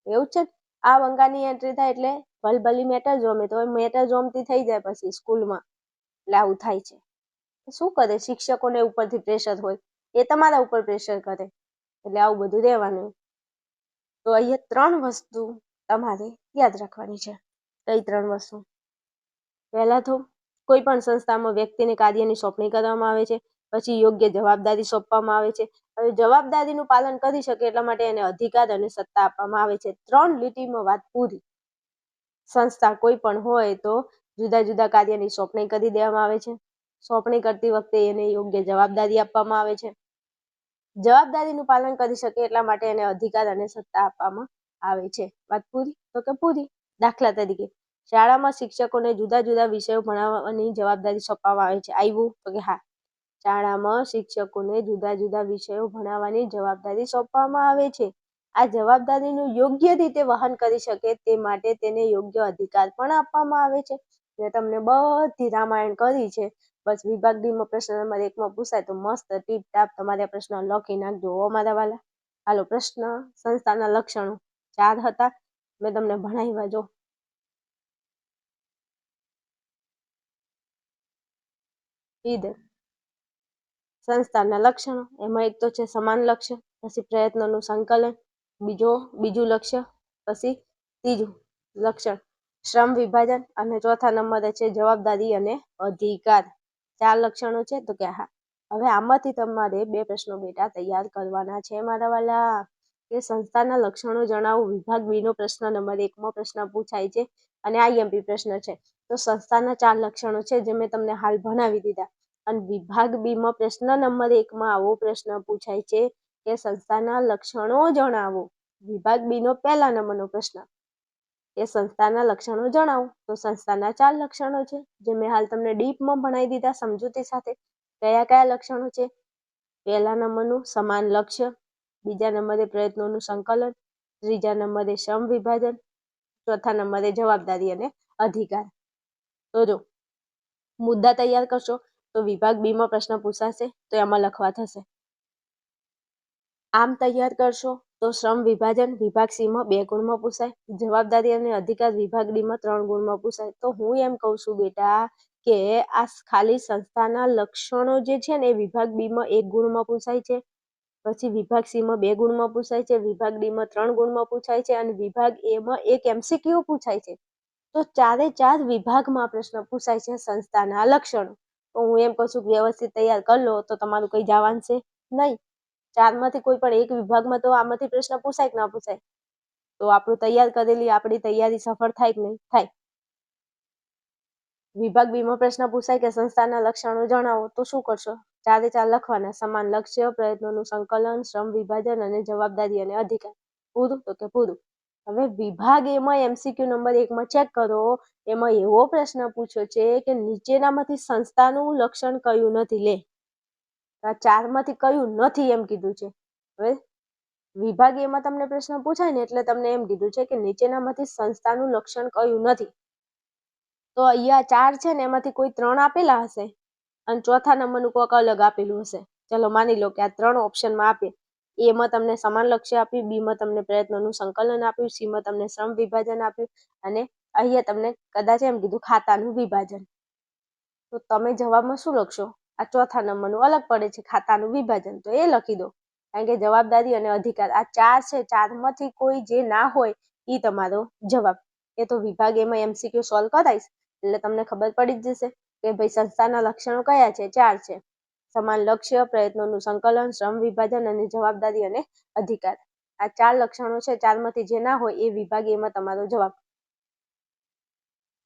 S1: એવું છે. આ બંકાની એન્ટ્રી થાય એટલે ભલભલી મેટર જોમે, તો મેટર જોમતી થઈ જાય પછી સ્કૂલમાં. એટલે આવું થાય છે. શું કરે? શિક્ષકોને ઉપરથી પ્રેશર હોય, એ તમારા ઉપર પ્રેશર કરે, એટલે આવું બધું રહેવાનું. તો અહીંયા 3 વસ્તુ તમારે યાદ રાખવાની છે. કઈ 3 વસ્તુ? પહેલા તો કોઈ પણ સંસ્થામાં વ્યક્તિને કાર્યની સોંપણી કરવામાં આવે છે, પછી યોગ્ય જવાબદારી સોંપવામાં આવે છે. હવે જવાબદારીનું પાલન કરી શકે એટલા માટે એને અધિકાર અને સત્તા આપવામાં આવે છે. 3 લીટીમાં વાત પૂરી. સંસ્થા કોઈ પણ હોય તો જુદા જુદા કાર્યની સોંપણી કરી દેવામાં આવે છે. સોંપણી કરતી વખતે એને યોગ્ય જવાબદારી આપવામાં આવે છે. જવાબદારીનું પાલન કરી શકે એટલા માટે એને અધિકાર અને સત્તા આપવામાં આવે છે. વાત પૂરી? તો કે પૂરી. દાખલા તરીકે શાળામાં શિક્ષકોને જુદા જુદા વિષયો ભણાવવાની જવાબદારી સોંપવામાં આવે છે. આવ્યું? તો કે હા, શાળામાં શિક્ષકોને જુદા જુદા વિષયો ભણાવવાની જવાબદારી સોંપવામાં આવે છે. આ જવાબદારીનું યોગ્ય રીતે વહન કરી શકે તે માટે તેને યોગ્ય અધિકાર પણ આપવામાં આવે છે. મેં તમને બધી રામાયણ કરી છે. બસ વિભાગ ડીમાં પ્રશ્ન નંબર 1માં પૂછાય તો મસ્ત ટીપ ટાપ તમારે પ્રશ્ન લખી નાખજો મારા વાલા. હાલો, પ્રશ્ન સંસ્થાના લક્ષણો 4 હતા, મેં તમને ભણાવ્યા. જો સંસ્થાના લક્ષણો, એમાં એક તો છે સમાન લક્ષ્ય, પછી પ્રયત્નોનું સંકલન, બીજું લક્ષ્ય, પછી ત્રીજું લક્ષણ શ્રમ વિભાજન, અને ચોથા નંબરે છે જવાબદારી અને અધિકાર. 4 લક્ષણો છે. તો કે હા, હવે આમાંથી તમારે 2 પ્રશ્નો બેટા તૈયાર કરવાના છે મારા વાલા. કે સંસ્થાના લક્ષણો જણાવો. વિભાગ બી નો પ્રશ્ન નંબર 1માં પ્રશ્ન પૂછાય છે, અને આઈએમપી પ્રશ્ન છે. તો સંસ્થાના 4 લક્ષણો છે જે મેં તમને હાલ ભણાવી દીધા. અને વિભાગ બી માં પ્રશ્ન નંબર 1માં આવો પ્રશ્ન પૂછાય છે કે સંસ્થાના લક્ષણો જણાવો. વિભાગ બી નો પહેલા નંબરનો પ્રશ્ન એ સંસ્થાના લક્ષણો જણાવો. તો સંસ્થાના 4 લક્ષણો છે જે મેં હાલ તમને ડીપમાં ભણાવી દીધા સમજૂતી સાથે. કયા કયા લક્ષણો છે? પહેલા નંબરનું સમાન લક્ષ્ય, બીજા નંબરે પ્રયત્નોનું સંકલન, ત્રીજા નંબરે શ્રમ વિભાજન, ચોથા નંબરે જવાબદારી અને અધિકાર. તો જો મુદ્દા તૈયાર કરશો તો વિભાગ બી માં પ્રશ્ન પૂછાશે તો એમાં લખવા થશે. આમ તૈયાર કરશો તો શ્રમ વિભાજન વિભાગ સી માં 2 ગુણમાં પૂછાય, જવાબદારી અને અધિકાર વિભાગ ડી માં 3 ગુણમાં પૂછાય. તો હું એમ કહું છું બેટા કે આ ખાલી સંસ્થાના લક્ષણો જે છે ને એ વિભાગ બી માં 1 ગુણમાં પૂછાય છે, પછી વિભાગ સી માં 2 ગુણમાં પૂછાય છે, વિભાગ ડી માં 3 ગુણમાં પૂછાય છે, અને વિભાગ એ માં 1 MCQ પૂછાય છે. તો 4 વિભાગમાં પ્રશ્ન પૂછાય છે સંસ્થાના લક્ષણો. તો હું એમ કહું છું કે વ્યવસ્થિત તૈયાર કરી લો તો તમારું કઈ જવાનું છે નહીં. 4માંથી કોઈ પણ એક વિભાગમાં તો આમાંથી પ્રશ્ન પૂછાય કે ના પૂછાય. તો આપણું તૈયાર કરેલી આપણી તૈયારી સફળ થાય કે નહીં થાય. વિભાગ બીમાં પ્રશ્ન પૂછાય કે સંસ્થાના લક્ષણો જણાવો તો શું કરશો? 4 લખવાના. સમાન લક્ષ્ય, પ્રયત્નોનું સંકલન, શ્રમ વિભાજન અને જવાબદારી અને અધિકાર. પૂરું? તો કે પૂરું. હવે વિભાગ એમાં MCQ નંબર 1માં ચેક કરો. એમાં એવો પ્રશ્ન પૂછ્યો છે કે નીચેનામાંથી સંસ્થાનું લક્ષણ કયું નથી. લે, આ 4માંથી કયું નથી એમ કીધું છે. હવે વિભાગ એમાં તમને પ્રશ્ન પૂછાય ને એટલે તમને એમ કીધું છે કે નીચેનામાંથી સંસ્થાનું લક્ષણ કયું નથી. તો અહીંયા 4 છે ને એમાંથી કોઈ 3 આપેલા હશે અને ચોથા નંબરનું કોઈક અલગ આપેલું હશે. ચલો માની લો કે આ 3 ઓપ્શનમાં આપે. એમાં તમને સમાન લક્ષ્ય આપ્યું, બીમાં તમને પ્રયત્નોનું સંકલન આપ્યું, સીમાં તમને શ્રમ વિભાજન આપ્યું અને અહીંયા તમને કદાચ એમ કીધું ખાતાનું વિભાજન. તો તમે જવાબમાં શું લખશો? આ ચોથા નંબરનું અલગ પડે છે, ખાતાનું વિભાજન, તો એ લખી દો. કારણ કે જવાબદારી અને અધિકાર આ 4 છે. 4માંથી કોઈ જે ના હોય એ તમારો જવાબ. એ તો વિભાગ એમાં MCQ સોલ્વ કરાઈશ એટલે તમને ખબર પડી જ જશે કે ભાઈ સંસ્થાના લક્ષણો કયા છે. 4 છે. સમાન લક્ષ્ય, પ્રયત્નોનું સંકલન, શ્રમ વિભાજન અને જવાબદારી અને અધિકાર. આ 4 લક્ષણો છે. 4માંથી જે ના હોય એ વિભાગ એમાં તમારો જવાબ.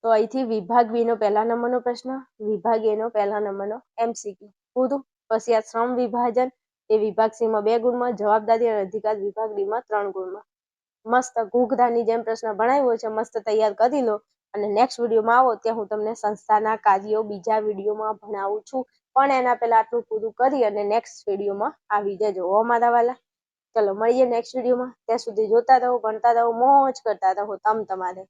S1: તો અહીંથી વિભાગ બી નો પહેલા નંબરનો પ્રશ્ન, વિભાગ એ નો પહેલા નંબરનો MCQ પૂરું. પછી આ શ્રમ વિભાજન એ વિભાગ C માં 2 ગુણમાં, જવાબદારી અને અધિકાર વિભાગ D માં 3 ગુણમાં. મસ્ત ઘૂઘરાની જેમ પ્રશ્ન ભણાવ્યો છે. મસ્ત તૈયાર કરી લો અને નેક્સ્ટ વિડીયોમાં આવો ત્યાં હું તમને સંસ્થાના કાર્યો બીજા વિડીયોમાં ભણાવું છું. પણ એના પહેલા આટલું પૂરું કરી અને નેક્સ્ટ વિડીયોમાં આવી જજો મારા વાલા. ચલો મળીએ નેક્સ્ટ વિડીયોમાં. ત્યાં સુધી જોતા રહો, ભણતા રહો, મોજ કરતા રહો તમારે.